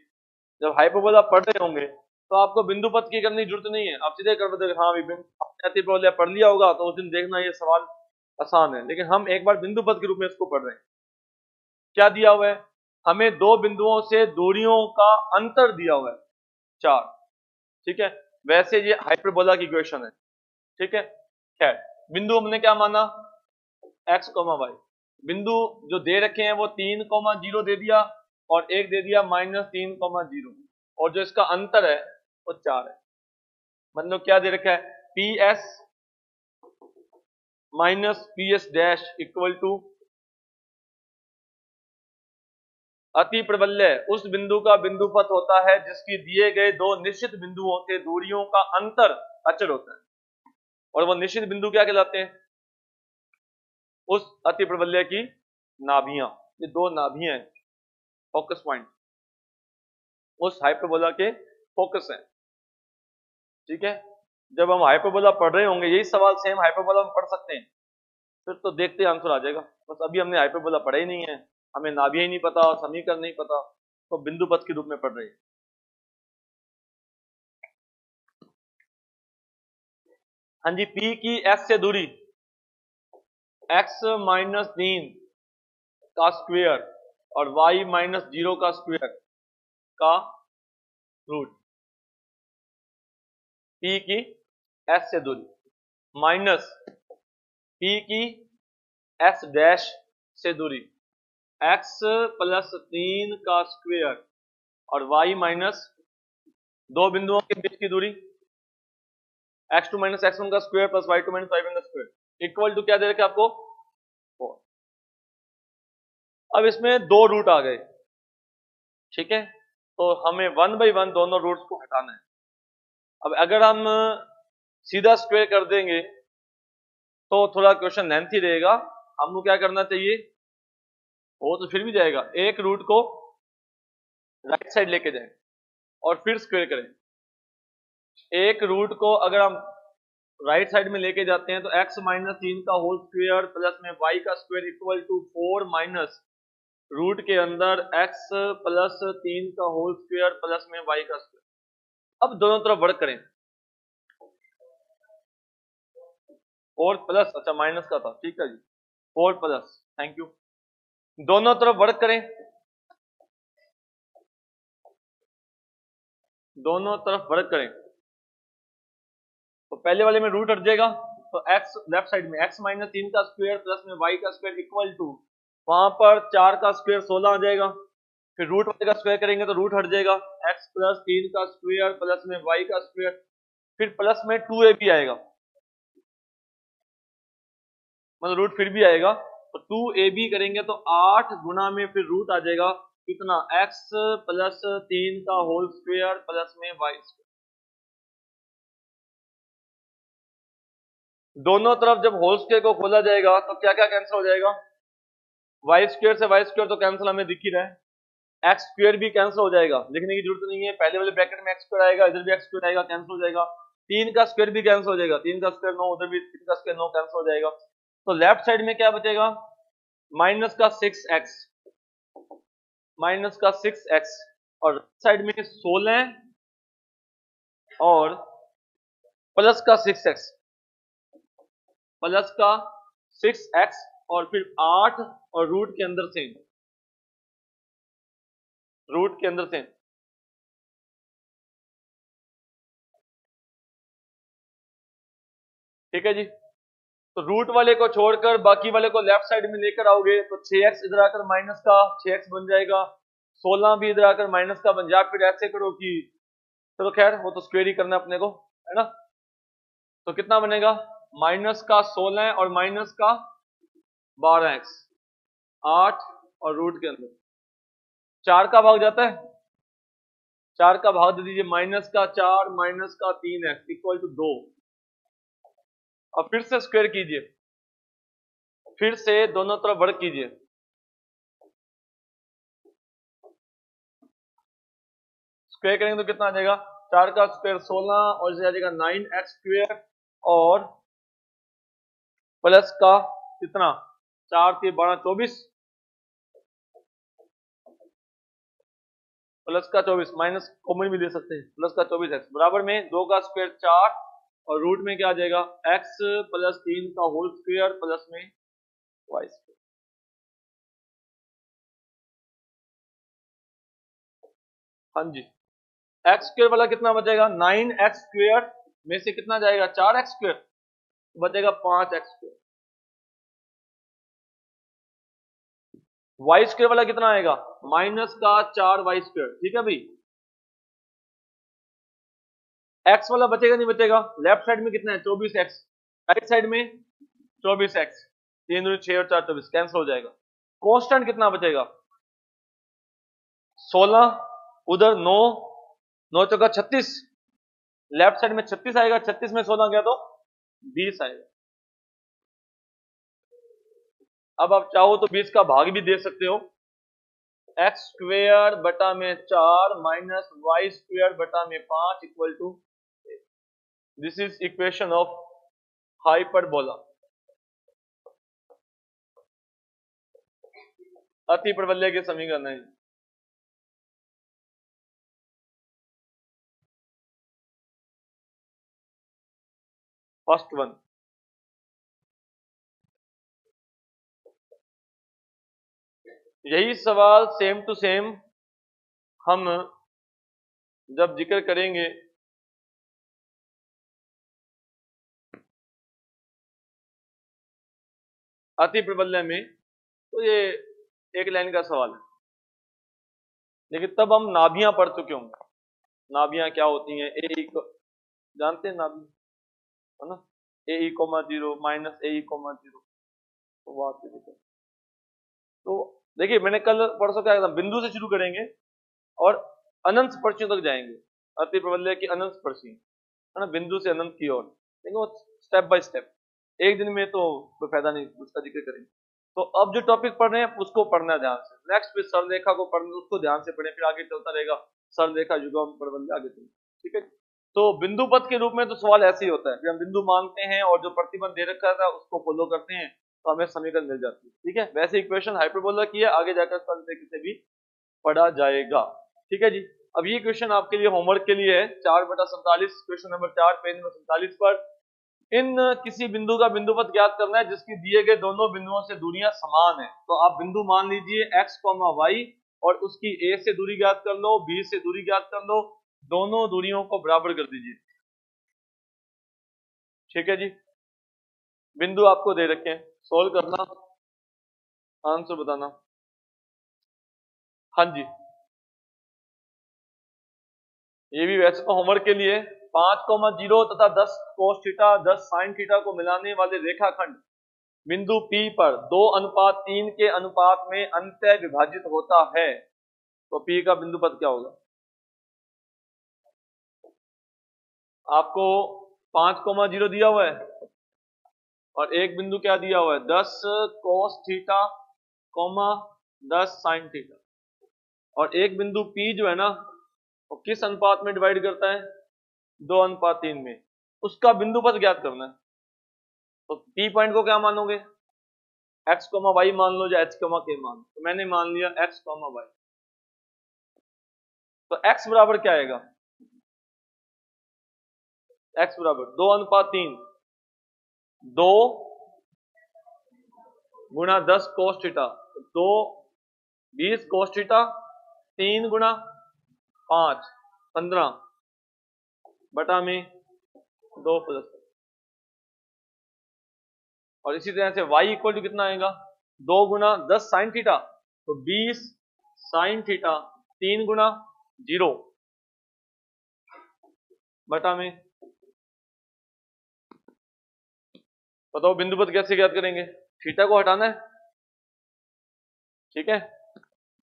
जब हाइपरबोला पढ़ रहे होंगे तो आपको बिंदु पथ की करने की जरूरत नहीं है, आप सीधे कर देते हाँ भाई हाइपरबोला पढ़ लिया होगा तो उस दिन देखना ये सवाल आसान है। लेकिन हम एक बार बिंदु पथ के रूप में इसको पढ़ रहे हैं। क्या दिया हुआ है, हमें दो बिंदुओं से दूरियों का अंतर दिया हुआ है 4, ठीक है। वैसे ये हाइपरबोला की इक्वेशन है, ठीक है। खैर बिंदु हमने क्या माना, x, y। बिंदु जो दे रखे हैं वो 3,0 दे दिया और एक दे दिया -3,0, और जो इसका अंतर है वो 4 है। मतलब क्या दे रखा है, PS minus PS dash equal to अति प्रबल्य उस बिंदु का बिंदु पथ होता है जिसकी दिए गए दो निश्चित बिंदुओं से दूरियों का अंतर अचर होता है, और वो निश्चित बिंदु क्या कहलाते हैं, उस अति प्रबल्य की नाभियां। ये दो नाभियां हैं, फोकस पॉइंट उस हाइपरबोला के फोकस हैं, ठीक है। जब हम हाइपरबोला पढ़ रहे होंगे यही सवाल सेम हाइपरबोला में पढ़ सकते हैं, फिर तो देखते आंसर आ जाएगा। बस अभी हमने हाइपरबोला पढ़ा ही नहीं है, हमें नाभियां ही नहीं पता, समीकरण नहीं पता, तो बिंदु पथ के रूप में पढ़ रहे हैं। हाँ जी, P की S से दूरी x -3 का स्क्वायर और y -0 का स्क्वायर का रूट, P की S से दूरी माइनस P की S डैश से दूरी x +3 का स्क्वायर और y माइनस दो बिंदुओं के बीच की दूरी x2 - x1 का स्क्वायर प्लस y2 - y1 का स्क्वायर इक्वल टू क्या दे रखा है आपको 4। अब इसमें दो रूट आ गए, ठीक है, तो हमें 1 बाई 1 दोनों रूट्स को हटाना है। अब अगर हम सीधा स्क्वायर कर देंगे तो थोड़ा क्वेश्चन लेंथी रहेगा, हमको क्या करना चाहिए, वो तो फिर भी जाएगा, एक रूट को राइट साइड लेके जाएं और फिर स्क्वायर करें। एक रूट को अगर हम राइट साइड में लेके जाते हैं तो x -3 का होल स्क्वायर प्लस में y का square equal to 4 minus root के अंदर x +3 का होल स्क्वायर प्लस में y का स्क्वायर। अब दोनों तरफ वर्क करें, और प्लस, अच्छा माइनस का था, ठीक है जी, 4 प्लस, थैंक यू। दोनों तरफ वर्क करें, दोनों तरफ वर्क करें, तो पहले वाले में रूट हट जाएगा, तो x लेफ्ट साइड में x -3 का स्क्वायर प्लस में y का स्क्वायर इक्वल टू वहां पर 4 का स्क्वायर 16 आ जाएगा, फिर रूट वाले का स्क्वायर करेंगे तो रूट हट जाएगा, x +3 का स्क्वायर प्लस में y का स्क्वायर, फिर प्लस में 2ab आएगा, मतलब रूट फिर भी आएगा, तो 2ab करेंगे तो 8 गुना में फिर रूट आ जाएगा कितना, x +3 का होल स्क्वायर प्लस में y स्क्वायर। दोनों तरफ जब होल स्क्वायर को खोला जाएगा तो क्या क्या कैंसिल हो जाएगा, वाई स्क्वायर से वाई स्क्वायर तो कैंसिल हमें दिख ही रहा है, एक्स स्क्वायर भी कैंसिल हो जाएगा, लिखने की जरूरत नहीं है, पहले वाले ब्रैकेट में एक्स स्क्वायर आएगा, इधर भी एक्स स्क्वायर आएगा, कैंसिल हो जाएगा। 3 का स्क्वायर भी कैंसिल हो जाएगा, 3 का स्क्वायर 9, उधर भी 3 का स्क्वायर 9 कैंसिल हो जाएगा, तो लेफ्ट साइड में क्या बचेगा, माइनस का 6x, माइनस का 6x, और राइट साइड में 16 और प्लस का 6x, प्लस का 6x और फिर 8 और रूट के अंदर से, रूट के अंदर से, ठीक है जी। तो रूट वाले को छोड़कर बाकी वाले को लेफ्ट साइड में लेकर आओगे तो 6x इधर आकर माइनस का 6x बन जाएगा, 16 भी इधर आकर माइनस का बन जाए, फिर ऐसे करो कि चलो खैर वो तो स्क्वायर ही करना है अपने को, है ना। तो कितना बनेगा, माइनस का 16 और माइनस का 12x, 8 और रूट के अंदर 4 का भाग जाता है, 4 का भाग दे दीजिए, माइनस का 4 माइनस का 3x इक्वल टू 2, और फिर से स्क्वायर कीजिए, फिर से दोनों तरफ वर्ग कीजिए, स्क्वायर करेंगे तो कितना आ जाएगा, 4 का स्क्वायर 16 और इसे आ जाएगा 9x स्क्वायर और प्लस का कितना, 4 3 12 24 प्लस का 24, माइनस कॉमन भी ले सकते हैं, प्लस का 24x बराबर में 2 का स्क्वायर 4 और रूट में क्या आ जाएगा x प्लस 3 का होल स्क्वायर प्लस में y स्क्वायर। हाँ जी, एक्स स्क्वायर वाला कितना बचेगा 9x स्क्वायर में से कितना जाएगा 4x स्क्वायर, बचेगा 5x स्क्वायर। वाई स्क्वायर वाला कितना आएगा माइनस का 4y स्क्वायर। ठीक है भाई, x वाला बचेगा नहीं बचेगा, लेफ्ट साइड में कितना है 24x, राइट साइड में 24x, 3 दूनी 6 और 4 24 कैंसिल हो जाएगा। कांस्टेंट कितना बचेगा 16, उधर 9, 9 चौका 36, लेफ्ट साइड में 36 आएगा, 36 में 16 गया तो 20 आएगा। अब आप चाहो तो 20 का भाग भी दे सकते हो, एक्स स्क्वेयर बटा में 4 माइनस वाई स्क्वेयर बटा में 5 equal to, this is equation of hyperbola, अति प्रबल्य के समीकरण है। फर्स्ट वन, यही सवाल सेम टू सेम हम जब जिक्र करेंगे अति प्रबल्य में, तो ये एक लाइन का सवाल है, लेकिन तब हम नाभियां पढ़ चुके होंगे। नाभियां क्या होती हैं, ए जानते हैं नाभि है ना, ए कोमा 0 माइनस ए कोमा 0, तो देखिए मैंने कल परसों क्या था, बिंदु से शुरू करेंगे और अनंत स्पर्शियों तक जाएंगे, अति प्रबल्य की अनंत स्पर्शी है ना, बिंदु से अनंत की ओर, लेकिन वो स्टेप बाय स्टेप, एक दिन में तो कोई फायदा नहीं उसका जिक्र करेंगे। तो अब जो टॉपिक पढ़ रहे हैं उसको पढ़ना है ध्यान से, नेक्स्ट फिर सरलेखा को पढ़ना, उसको ध्यान से पढ़े, फिर आगे चलता रहेगा सरलेखा युग्म प्रबल्य आगे चलते, ठीक है। तो बिंदु पथ के रूप में तो सवाल ऐसे ही होता है, फिर हम बिंदु मानते हैं और जो प्रतिबंध दे रखा था उसको फॉलो करते हैं तो हमें समीकरण मिल जाती है, ठीक है। वैसे इक्वेशन हाइपरबोला की है, आगे जाकर सरलेखा से भी पढ़ा जाएगा, ठीक है जी। अब ये क्वेश्चन आपके लिए होमवर्क के लिए है, 4/47 क्वेश्चन नंबर 4 पेज नंबर 47 पर इन किसी बिंदु का बिंदु पथ ज्ञात करना है जिसकी दिए गए दोनों बिंदुओं से दूरियां समान है। तो आप बिंदु मान लीजिए x, y और उसकी a से दूरी ज्ञात कर लो, b से दूरी ज्ञात कर लो, दोनों दूरियों को बराबर कर दीजिए, ठीक है जी। बिंदु आपको दे रखे हैं, सोल्व करना, आंसर बताना। हाँ जी, ये भी वैसे तो होमवर्क के लिए 5,0 तथा 10 cos थीटा 10 sin थीटा को मिलाने वाले रेखाखंड बिंदु P पर 2:3 के अनुपात में अंतः विभाजित होता है, तो P का बिंदु पथ क्या होगा। आपको 5,0 दिया हुआ है और एक बिंदु क्या दिया हुआ है 10 cos थीटा, 10 sin थीटा, और एक बिंदु P जो है ना वो किस अनुपात में डिवाइड करता है 2:3 में, उसका बिंदु पथ ज्ञात करना है। तो P पॉइंट को क्या मानोगे, x, y मान लो या h, k मान लो, तो मैंने मान लिया x, y, तो x बराबर क्या आएगा, x बराबर 2:3, 2 गुणा 10 cos थीटा, 2 20 cos थीटा, 3 गुणा 5 15 बटा में 2 प्लस, और इसी तरह से y इक्वल टू कितना आएगा 2 गुणा 10 साइन थीटा, तो 20 साइन थीटा, 3 गुणा 0 बटा में, बताओ बिंदु पथ कैसे ज्ञात करेंगे, थीटा को हटाना है, ठीक है,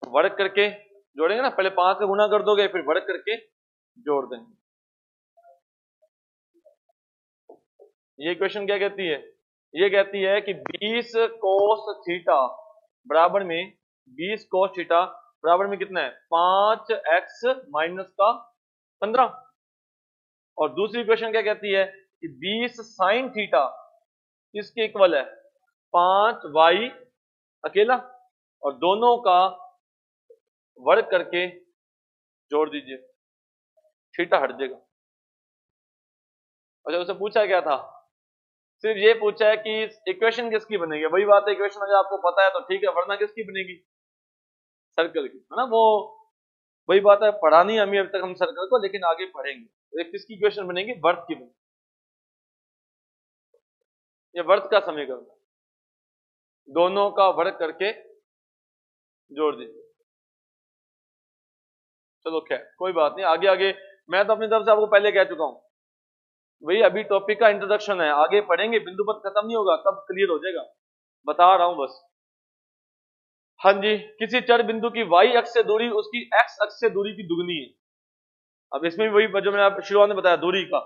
वर्ग करके जोड़ेंगे ना, पहले 5 से गुणा कर दोगे फिर वर्ग करके जोड़ देंगे। ये इक्वेशन क्या कहती है, ये कहती है कि 20 cos थीटा बराबर में 20 cos थीटा बराबर में कितना है 5x माइनस का 15, और दूसरी इक्वेशन क्या कहती है कि 20 sin थीटा इसके इक्वल है 5y अकेला, और दोनों का वर्ग करके जोड़ दीजिए, थीटा हट जाएगा। अच्छा, उसे पूछा क्या था? सिर्फ ये पूछा है कि इक्वेशन किसकी बनेगी। वही बात है, इक्वेशन अगर आपको पता है तो ठीक है, वरना किसकी बनेगी? सर्कल की, है ना। वो वही बात है, पढ़ा नहीं हमें अभी तक हम सर्कल को, लेकिन आगे पढ़ेंगे। तो एक किसकी इक्वेशन बनेगी? वर्त की बनेगी। ये वर्त का समीकरण है, दोनों का वर्ग करके जोड़ दीजिए। चलो खैर कोई बात नहीं, आगे आगे मैं तो अपनी तरफ से आपको पहले कह चुका हूं, वही अभी टॉपिक का इंट्रोडक्शन है, आगे पढ़ेंगे, बिंदु पद खत्म नहीं होगा तब क्लियर हो जाएगा, बता रहा हूं बस। हाँ जी, किसी चर बिंदु की y अक्ष से दूरी उसकी x अक्ष से दूरी की दुगनी है। अब इसमें भी वही जो मैंने आप शुरुआत में बताया दूरी का,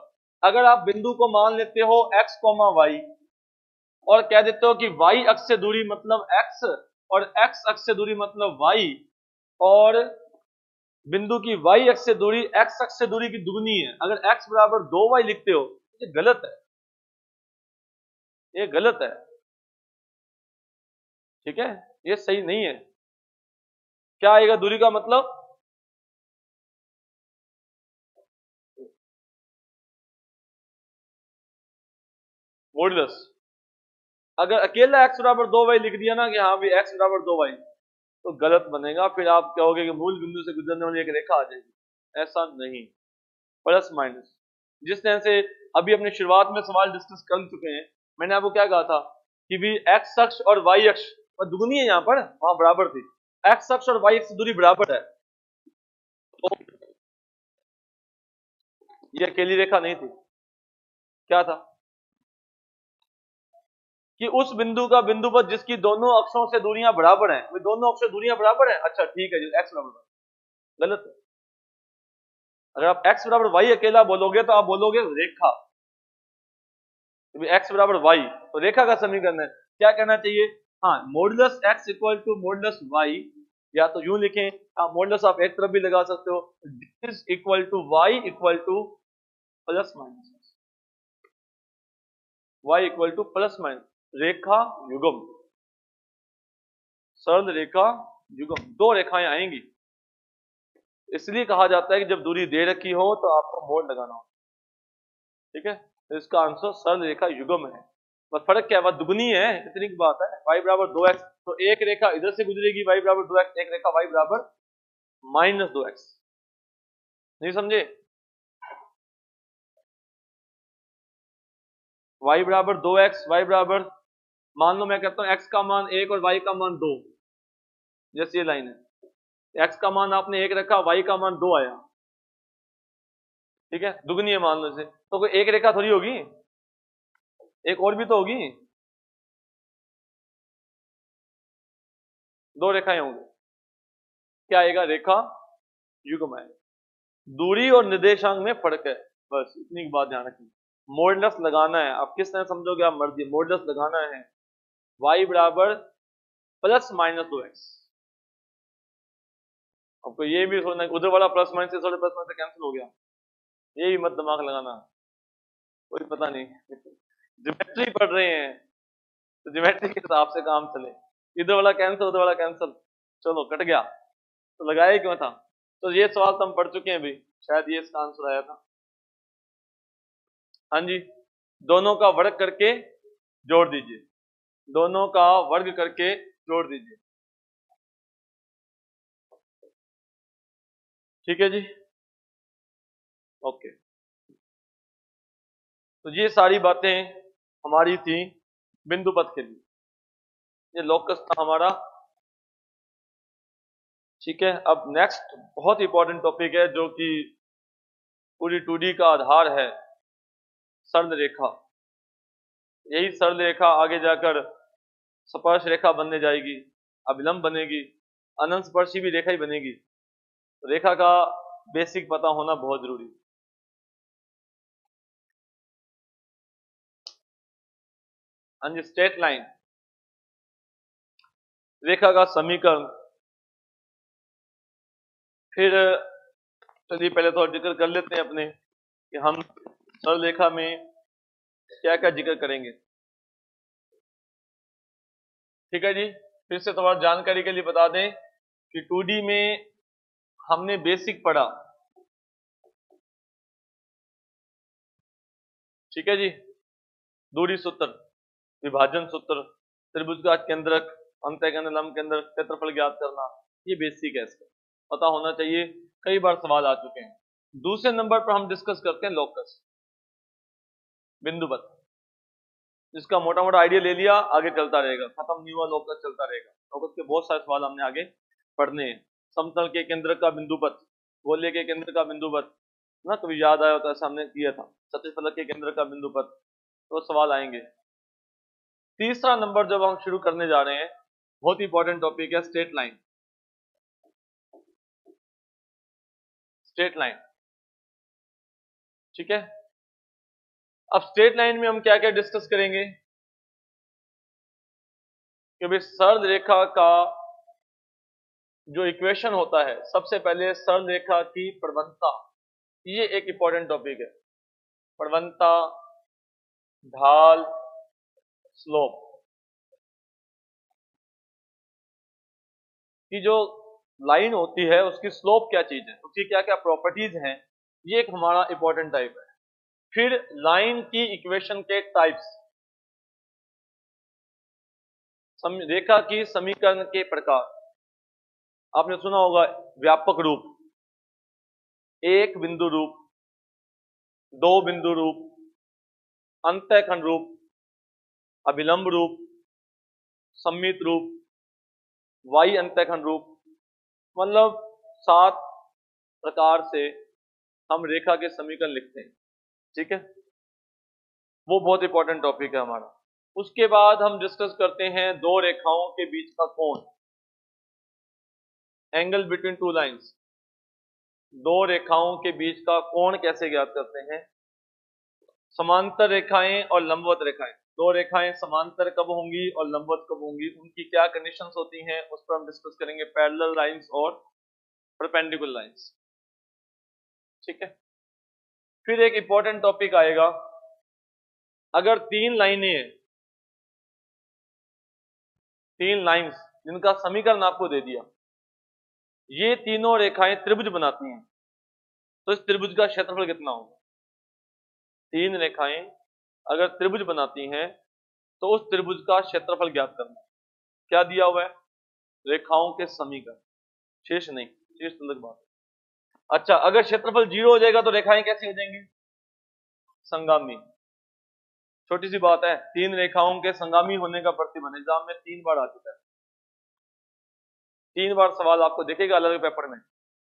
अगर आप बिंदु को मान लेते हो x, y और कह देते हो कि y अक्ष से दूरी मतलब x और x अक्ष से दूरी मतलब y, और बिंदु की y अक्ष से दूरी x अक्ष से दूरी की दुगनी है, अगर x बराबर 2y लिखते हो, ये गलत है, ये गलत है, ठीक है, ये सही नहीं है। क्या आएगा दूरी का मतलब? मॉडुलस। अगर अकेला x बराबर 2y लिख दिया ना कि हाँ भी x बराबर 2y, तो गलत बनेगा, फिर आप कहोगे कि मूल बिंदु से गुजरने वाली एक रेखा आ जाएगी, ऐसा नहीं, प्लस माइनस। जिस तरह से अभी अपने शुरुआत में सवाल डिस्कस कर चुके हैं, मैंने आपको क्या कहा था कि भी x अक्ष और y अक्ष दुगनी है, यहां पर वहां बराबर थी, x अक्ष और y अक्ष दूरी बराबर है, तो ये अकेली रेखा नहीं थी। क्या था कि उस बिंदु का बिंदु पर जिसकी दोनों अक्षों से दूरियां बराबर हैं, वे दोनों अक्षों दूरियां बराबर हैं, अच्छा ठीक है जी, x बराबर, गलत है। अगर आप x बराबर y अकेला बोलोगे तो आप बोलोगे रेखा, x बराबर y तो रेखा का समीकरण है, क्या कहना चाहिए? हाँ, modulus x equal to modulus y, या तो यूं लिखें, आप मॉडुलस आप एक तरफ भी लगा सकते हो, this equal to y equal to plus minus, y equal to plus minus, रेखा युग्म, सरल रेखा युग्म, दो रेखाएं आएंगी। इसलिए कहा जाता है कि जब दूरी दे रखी हो तो आपको मोड लगाना हो, ठीक है, तो इसका आंसर सरल रेखा युग्म है। बस फर्क क्या है, बस दुगनी है, इतनी की बात है। y बराबर 2x, तो एक रेखा इधर से गुजरेगी y बराबर 2x, एक रेखा y बराबर -2x, नहीं समझे? y बराबर 2x, y बराबर, मान लो मैं कहता हूं x का मान 1 और y का मान 2, जैसे ये लाइन है, x का मान आपने 1 रखा, y का मान 2 आया, ठीक है, दुगनी है मान लो से, तो कोई एक रेखा थोड़ी होगी, एक और भी तो होगी, दो रेखाएं होंगी, क्या आएगा? रेखा युग्म आएगा। दूरी और निर्देशांक में फर्क है, बस इतनी बात ध्यान रखनी। मॉडुलस लगाना है, आप किस तरह समझोगे आप मर्जी, मॉडुलस लगाना है, y बराबर प्लस माइनस 2x, आपको ये भी सोचना है उधर वाला प्लस माइनस से प्लस माइनस कैंसिल हो गया, ये भी मत दिमाग लगाना, कोई पता नहीं ज्योमेट्री पढ़ रहे हैं तो ज्योमेट्री के हिसाब से काम चले, इधर वाला कैंसिल उधर वाला कैंसिल, चलो कट गया, तो लगाया ही क्यों था? तो ये सवाल तो हम पढ़ चुके हैं भी, शायद ये इसका आंसर आया था। हाँ जी, दोनों का वर्ग करके जोड़ दीजिए, दोनों का वर्ग करके जोड़ दीजिए, ठीक है जी, ओके। तो ये सारी बातें हमारी थी बिंदु पथ के लिए, ये लोकस था हमारा, ठीक है। अब नेक्स्ट बहुत इंपॉर्टेंट टॉपिक है जो कि पूरी 2D का आधार है, सरल रेखा। यही सरल रेखा आगे जाकर स्पर्श रेखा बनने जाएगी, अभिलंब बनेगी, अनंत स्पर्शी भी रेखा ही बनेगी। रेखा का बेसिक पता होना बहुत जरूरी है। हाँ जी, स्ट्रेट लाइन, रेखा का समीकरण, फिर चलिए पहले थोड़ा जिक्र कर लेते हैं अपने कि हम सरल रेखा में क्या क्या जिक्र करेंगे, ठीक है जी। फिर से थोड़ा जानकारी के लिए बता दें कि 2D में हमने बेसिक पढ़ा, ठीक है जी। दूरी सूत्र, विभाजन सूत्र, त्रिभुज का केंद्रक, अंतःकेंद्र, लंब केंद्र, क्षेत्रफल ज्ञात करना, ये बेसिक है, इसका पता होना चाहिए, कई बार सवाल आ चुके हैं। दूसरे नंबर पर हम डिस्कस करते हैं लोकस, बिंदुवत, जिसका मोटा मोटा आइडिया ले लिया, आगे चलता रहेगा, खत्म नहीं हुआ लोकस चलता रहेगा। लोकस के बहुत सारे सवाल हमने आगे पढ़ने हैं। समतल के केंद्र का बिंदुवत, गोले के केंद्र का बिंदुवत ना, कभी याद आया तो ऐसा हमने किया था, चतुष्फलक के केंद्र का बिंदुवत, तो सवाल आएंगे। तीसरा नंबर जब हम शुरू करने जा रहे हैं, बहुत इंपॉर्टेंट टॉपिक है स्ट्रेट लाइन। स्ट्रेट लाइन, ठीक है। अब स्ट्रेट लाइन में हम क्या क्या डिस्कस करेंगे कि भाई सरल रेखा का जो इक्वेशन होता है, सबसे पहले सरल रेखा की प्रवणता, ये एक इंपॉर्टेंट टॉपिक है। प्रवणता, ढाल, स्लोप की जो लाइन होती है उसकी स्लोप क्या चीज है, उसकी क्या क्या प्रॉपर्टीज हैं, ये एक हमारा इंपॉर्टेंट टाइप है। फिर लाइन की इक्वेशन के टाइप्स, रेखा की समीकरण के प्रकार, आपने सुना होगा व्यापक रूप, एक बिंदु रूप, दो बिंदु रूप, अंतःखंड रूप, अभिलंब रूप, सममित रूप, वाई अंतःखंड रूप, मतलब 7 प्रकार से हम रेखा के समीकरण लिखते हैं, ठीक है। वो बहुत इंपॉर्टेंट टॉपिक है हमारा। उसके बाद हम डिस्कस करते हैं दो रेखाओं के बीच का कोण, एंगल बिटवीन टू लाइंस। दो रेखाओं के बीच का कोण कैसे ज्ञात करते हैं, समांतर रेखाएं और लंबवत रेखाएं, दो रेखाएं समांतर कब होंगी और लंबवत कब होंगी, उनकी क्या कंडीशंस होती हैं, उस पर हम डिस्कस करेंगे। पैरेलल लाइंस और परपेंडिकुलर लाइंस, ठीक है। फिर एक इंपॉर्टेंट टॉपिक आएगा, अगर तीन लाइंस जिनका समीकरण आपको दे दिया, ये तीनों रेखाएं त्रिभुज बनाती हैं, तो इस त्रिभुज का क्षेत्रफल कितना होगा। तीन रेखाएं अगर त्रिभुज बनाती हैं तो उस त्रिभुज का क्षेत्रफल ज्ञात करना। क्या दिया हुआ है, रेखाओं के समीकरण, शेष नहीं, शेष तो अलग बात है। अच्छा, अगर क्षेत्रफल 0 हो जाएगा तो रेखाएं कैसी हो जाएंगी, संगामी। छोटी सी बात है, तीन रेखाओं के संगामी होने का प्रतिबंध एग्जाम में 3 बार आ चुका है, 3 बार सवाल आपको दिखेगा अलग अलग पेपर में।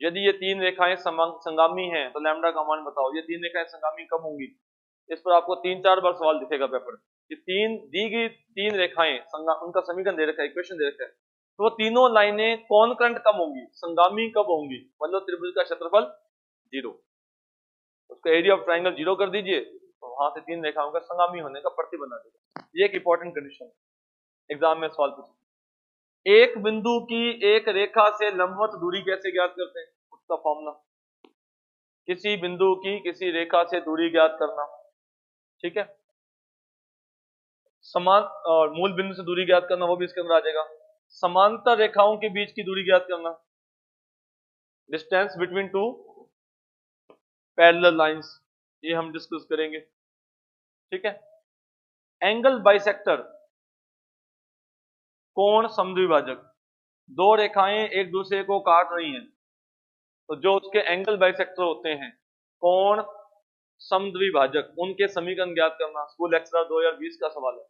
यदि ये तीन रेखाएं संगामी हैं तो लैम्डा का मान बताओ, ये तीन रेखाएं संगामी कब होंगी, इस पर आपको 3-4 बार सवाल दिखेगा पेपर। कि तीन दी गई तीन रेखाएं, उनका समीकरण दे रखा है, इक्वेशन दे रखा है, तो वो तीनों लाइनें कॉन्करेंट कब होंगी, संगामी कब होंगी, मतलब त्रिभुज का क्षेत्रफल 0, उसका एरिया ऑफ ट्राइंगल 0 कर दीजिए, तो वहां से तीन रेखाओं का संगामी होने का प्रतिबंध आ जाएगा। ये एक इंपॉर्टेंट कंडीशन एग्जाम में सवाल पूछे। एक बिंदु की एक रेखा से लंबवत दूरी कैसे ज्ञात करते हैं, उसका फॉर्मूला, किसी बिंदु की किसी रेखा से दूरी ज्ञात करना, ठीक है। समान और मूल बिंदु से दूरी ज्ञात करना, वो भी इसके अंदर आ जाएगा। समांतर रेखाओं के बीच की दूरी ज्ञात करना, distance between two parallel lines, ये हम डिस्कस करेंगे, ठीक है। एंगल बाइसेक्टर, कोण समद्विभाजक, दो रेखाएं एक दूसरे को काट रही हैं, तो जो उसके एंगल बाइसेक्टर होते हैं, कोण समद्विभाजक, उनके समीकरण ज्ञात करना। स्कूल एक्सआर 2020 का सवाल है,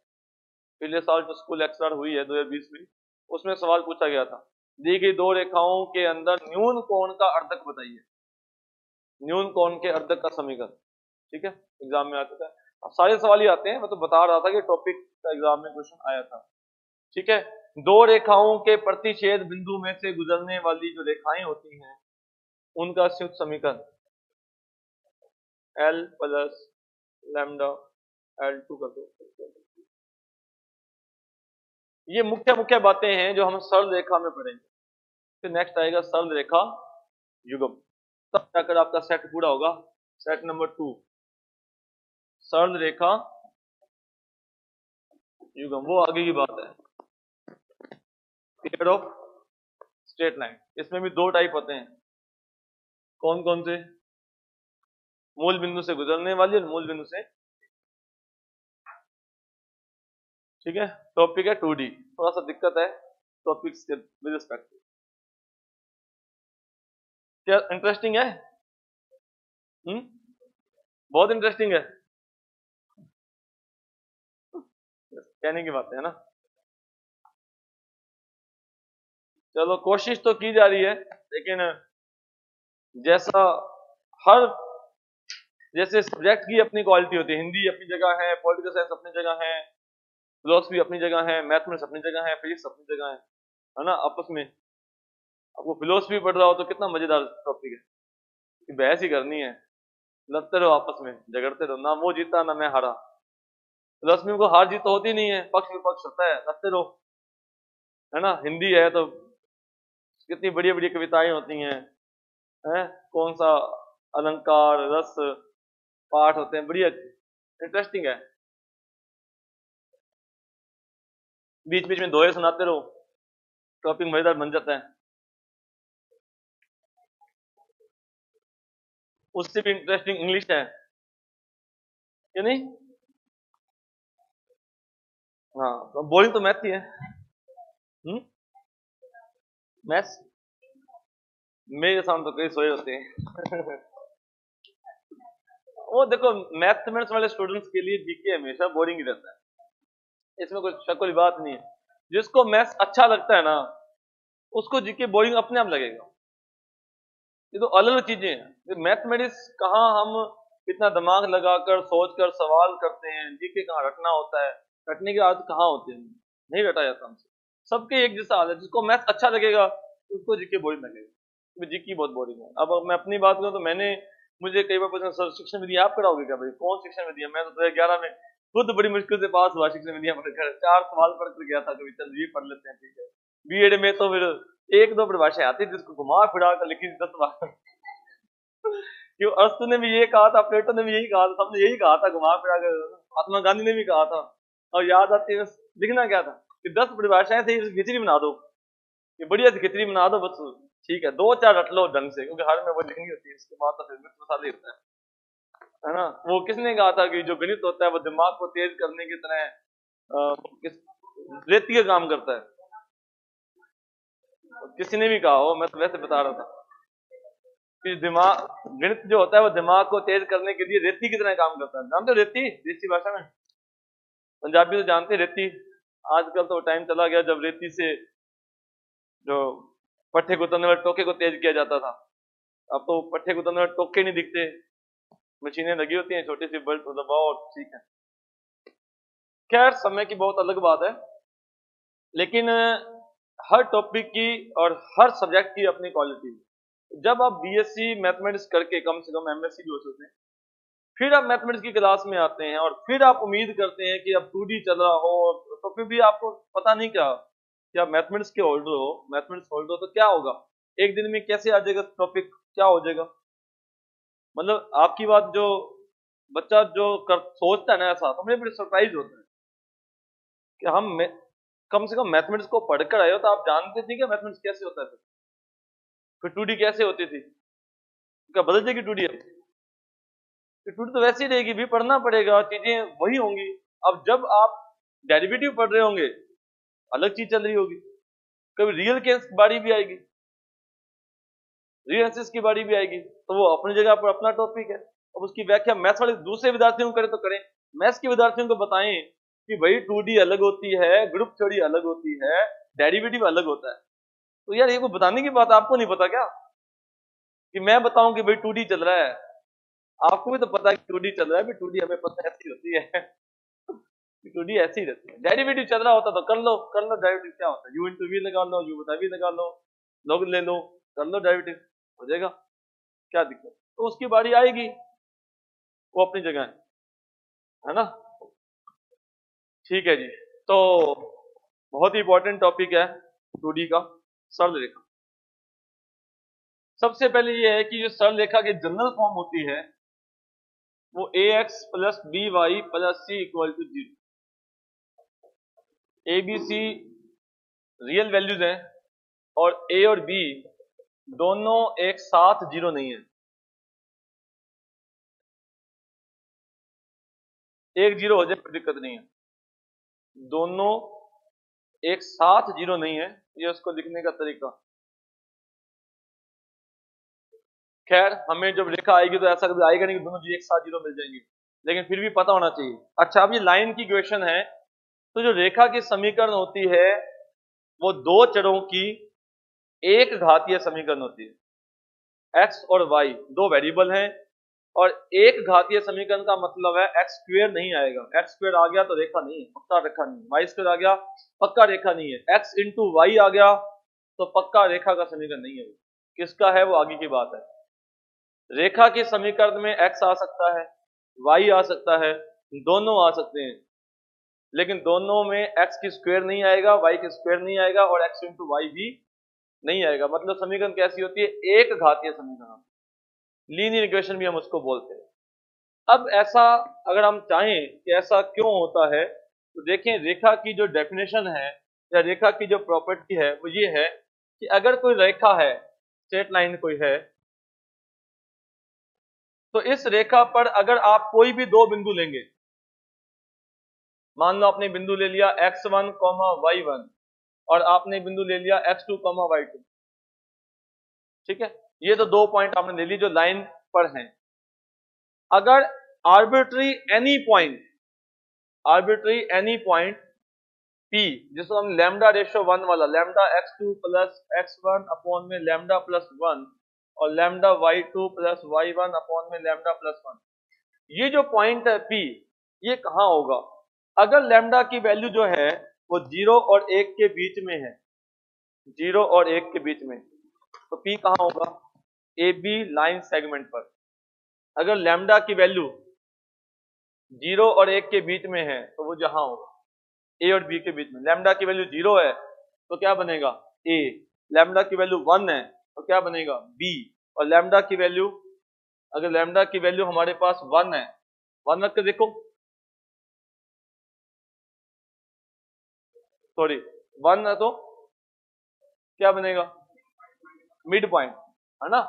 पिछले साल जो स्कूल एक्सआर हुई है 2020 में, उसमें सवाल पूछा गया था, दी गई दो रेखाओं के अंदर न्यून कोण का अर्धक बताइए, न्यून कोण के अर्धक का समीकरण, ठीक है, एग्जाम में आ चुका है। अब सारे सवाल ही आते हैं, मैं तो बता रहा था कि टॉपिक का एग्जाम में क्वेश्चन आया था, ठीक है। दो रेखाओं के प्रतिच्छेद बिंदु में से गुजरने वाली जो रेखाएं होती हैं, उनका संयुक्त समीकरण L प्लस लैम्डा L2 कर दो। ये मुख्य बातें हैं जो हम सरल रेखा में पढ़ेंगे। फिर नेक्स्ट आएगा सरल रेखा युग्म, तब जाकर आपका सेट पूरा होगा। सेट नंबर 2, सरल रेखा युग्म, वो आगे की बात है। पेयर ऑफ स्ट्रेट लाइन, इसमें भी दो टाइप होते हैं, कौन कौन से? मूल बिंदु से गुजरने वाली और मूल बिंदु से, ठीक है। टॉपिक है 2D, थोड़ा सा दिक्कत है टॉपिक्स के विद रिस्पेक्ट। क्या इंटरेस्टिंग है? बहुत इंटरेस्टिंग है, कहने की बात है ना। चलो कोशिश तो की जा रही है, लेकिन जैसा हर जैसे सब्जेक्ट की अपनी क्वालिटी होती है, हिंदी अपनी जगह है, पॉलिटिकल साइंस अपनी जगह है, फिलोसफी अपनी जगह है, मैथमेटिक्स अपनी जगह है, फिजिक्स अपनी जगह है ना। आपस में आपको फिलोसफी पढ़ रहा हो तो कितना मजेदार टॉपिक है कि बहस ही करनी है, लड़ते रहो आपस में, झगड़ते रहो, ना वो जीता ना मैं हारा। फिलोसफी में को हार जीत तो होती नहीं है, पक्ष विपक्ष होता है, लड़ते रहो, है ना। हिंदी है तो कितनी बड़ी बड़ी कविताएं होती हैं, कौन सा अलंकार रस पाठ होते हैं, बढ़िया इंटरेस्टिंग है। बीच बीच में दोहे सुनाते रहो, टॉपिक मजेदार बन जाता है। उससे भी इंटरेस्टिंग इंग्लिश है, या नहीं? हाँ, तो बोरिंग तो मैथ ही है। मैथ्स मेरे सामने तो कई सोए होते हैं। वो देखो, मैथमेटिक्स वाले स्टूडेंट्स के लिए जीके हमेशा बोरिंग ही रहता है, इसमें कोई शक वाली बात नहीं है। जिसको मैथ्स अच्छा लगता है ना, उसको जीके बोरिंग अपने आप लगेगा। ये तो अलग अलग चीजें हैं। मैथमेटिक्स कहाँ हम इतना दिमाग लगाकर सोचकर सवाल करते हैं, जीके कहाँ रटना होता है, रटने की आदत कहाँ होती है, नहीं रटा जाता हमसे। सबके एक जैसा हाल है, जिसको मैथ अच्छा लगेगा उसको जीके बोरिंग लगेगा। जीके बहुत बोरिंग है। अब मैं अपनी बात करूँ तो मुझे कई बार पूछा, सर शिक्षण विधि आप कराओगे क्या? भाई कौन शिक्षण विधि है? मैं तो 2011 में खुद बड़ी मुश्किल से पास हुआ शिक्षण विधियां पढ़कर, 4 सवाल पढ़ कर गया था, कभी चल ये पढ़ लेते हैं, ठीक है। बीएड में तो फिर एक दो परिभाषाएं आती जिसको घुमा फिरा कर लिखी 10 बार। क्यों, अरस्तु ने भी ये कहा था, प्लेटो ने भी यही कहा था, सबने यही कहा था घुमा फिरा कर, महात्मा गांधी ने भी कहा था। और याद आती है लिखना क्या था कि 10 परिभाषाएं थी, खिचड़ी बना दो, ये बढ़िया सी खिचड़ी बना दो बस, ठीक है, 2-4 रट लो ढंग से, क्योंकि हर में वो लिखनी होती है, इसके बाद तो फिर मिर्च मसाले होता है ना। वो किसने कहा था कि जो गणित होता है वो दिमाग को तेज करने की तरह रेती का काम करता है? किसी ने भी कहा हो, मैं तो वैसे बता रहा था कि दिमाग, गणित जो होता है वो दिमाग को तेज करने के लिए रेती की तरह काम करता है। जानते हो रेती, देसी भाषा में, पंजाबी तो जानते रेती। आजकल तो टाइम चला गया जब रेती से जो पट्टे कुतरने वाले टोके को तेज किया जाता था। अब तो पट्टे कुतरने वाले टोके नहीं दिखते, मशीनें लगी होती हैं, छोटी सी बल्ब दबाओ और ठीक है। खैर समय की बहुत अलग बात है, लेकिन हर टॉपिक की और हर सब्जेक्ट की अपनी क्वालिटी है। जब आप बीएससी मैथमेटिक्स करके कम से कम एमएससी भी हो सकते हैं, फिर आप मैथमेटिक्स की क्लास में आते हैं और फिर आप उम्मीद करते हैं कि अब 2D चल रहा हो, तो फिर भी आपको पता नहीं क्या कि आप मैथमेटिक्स के होल्डर हो, मैथमेटिक्स होल्डर हो तो क्या होगा, एक दिन में कैसे आ जाएगा टॉपिक, क्या हो जाएगा। मतलब आपकी बात, जो बच्चा जो सोचता है ना ऐसा, तो मुझे बड़ी सरप्राइज होता है कि कम से कम मैथमेटिक्स को पढ़कर आए हो तो आप जानते थे कि मैथमेटिक्स कैसे होता है, फिर 2D कैसे होती थी, क्या बदल जाएगी 2D? अब 2D तो वैसे ही रहेगी भी, पढ़ना पड़ेगा, चीजें वही होंगी। अब जब आप डेरिवेटिव पढ़ रहे होंगे अलग चीज चल रही होगी, कभी रियल केस की बारी भी आएगी, रियल एनालिसिस की बारी भी आएगी, तो वो अपनी जगह पर अपना टॉपिक है। अब उसकी व्याख्या मैथ्स वाले दूसरे विद्यार्थियों को करें तो करें, मैथ्स के विद्यार्थियों को बताएं कि भाई 2D अलग होती है, ग्रुप थ्योरी अलग होती है, डेरिवेटिव अलग होता है। तो यार ये को बताने की बात, आपको नहीं पता क्या कि मैं बताऊं कि भाई 2D चल रहा है? आपको भी तो पता है कि 2D चल रहा है, भाई 2D हमें पता ऐसी होती है। 2D ऐसी ही रहती है। डेरिवेटिव चल रहा होता तो कर लो डेरिवेटिव क्या होता है, यू इंटू वी लगा लो, यू बटा वी लगा लो, लॉग ले लो, कर लो डेरिवेटिव, हो जाएगा, क्या दिक्कत। तो उसकी बारी आएगी, वो अपनी जगह है ना। ठीक है जी, तो बहुत ही इंपॉर्टेंट टॉपिक है 2D का, सरल रेखा। सबसे पहले ये है कि जो सरल रेखा की जनरल फॉर्म होती है वो ax plus B y plus C equal to 0। A B C real values हैं और ए और बी दोनों एक साथ 0 नहीं है, एक जीरो हो जाए कोई दिक्कत नहीं है, दोनों एक साथ जीरो नहीं है, ये उसको लिखने का तरीका। खैर हमें जब रेखा आएगी तो ऐसा कभी आएगा नहीं कि दोनों जी एक साथ जीरो मिल जाएंगे, लेकिन फिर भी पता होना चाहिए। अच्छा अब ये लाइन की इक्वेशन है, तो जो रेखा की समीकरण होती है वो दो चरों की एक घातीय समीकरण होती है। एक्स और वाई दो वेरिएबल हैं, और एक घातीय समीकरण का मतलब है एक्स स्क्वेयर नहीं आएगा, एक्स स्क्वेयर आ गया तो रेखा नहीं है, पक्का रेखा नहीं है। वाई स्क्वेयर आ गया पक्का रेखा नहीं है। एक्स इंटू वाई आ गया तो पक्का रेखा का समीकरण नहीं है। किसका है वो आगे की बात है। रेखा के समीकरण में एक्स आ सकता है, वाई आ सकता है, दोनों आ सकते हैं, लेकिन दोनों में एक्स की स्क्वायर नहीं आएगा, वाई की स्क्वायर नहीं आएगा, और एक्स इंटू वाई भी नहीं आएगा। मतलब समीकरण कैसी होती है, एक घातीय समीकरण, लीनियर इक्वेशन भी हम उसको बोलते हैं। अब ऐसा अगर हम चाहें कि ऐसा क्यों होता है, तो देखें रेखा की जो डेफिनेशन है या रेखा की जो प्रॉपर्टी है वो ये है कि अगर कोई रेखा है, स्ट्रेट लाइन कोई है, तो इस रेखा पर अगर आप कोई भी दो बिंदु लेंगे, मान लो आपने बिंदु ले लिया x1, y1 और आपने बिंदु ले लिया x2, y2, ठीक है, ये तो दो पॉइंट आपने ले ली जो लाइन पर हैं। अगर आर्बिट्री एनी पॉइंट P, जिसको हम लैम्डा रेशो 1 वाला, lambda x2 plus x1 upon में लैम्डा प्लस 1 और lambda y2 plus y1 upon में लैम्डा प्लस 1, ये जो पॉइंट है P, ये कहाँ होगा। अगर लैम्डा की वैल्यू जो है वो 0 और 1 के बीच में है, 0 और 1 के बीच में, तो P कहाँ होगा, AB लाइन सेगमेंट पर। अगर लैम्डा की वैल्यू 0 और 1 के बीच में है तो वो जहां होगा A और B के बीच में। लैम्डा की वैल्यू 0 है तो क्या बनेगा A, लैम्डा की वैल्यू 1 है तो क्या बनेगा B, और लैम्डा की वैल्यू, अगर लैम्डा की वैल्यू हमारे पास 1 है, 1 रख के देखो, सॉरी 1 है तो क्या बनेगा मिड पॉइंट, है ना।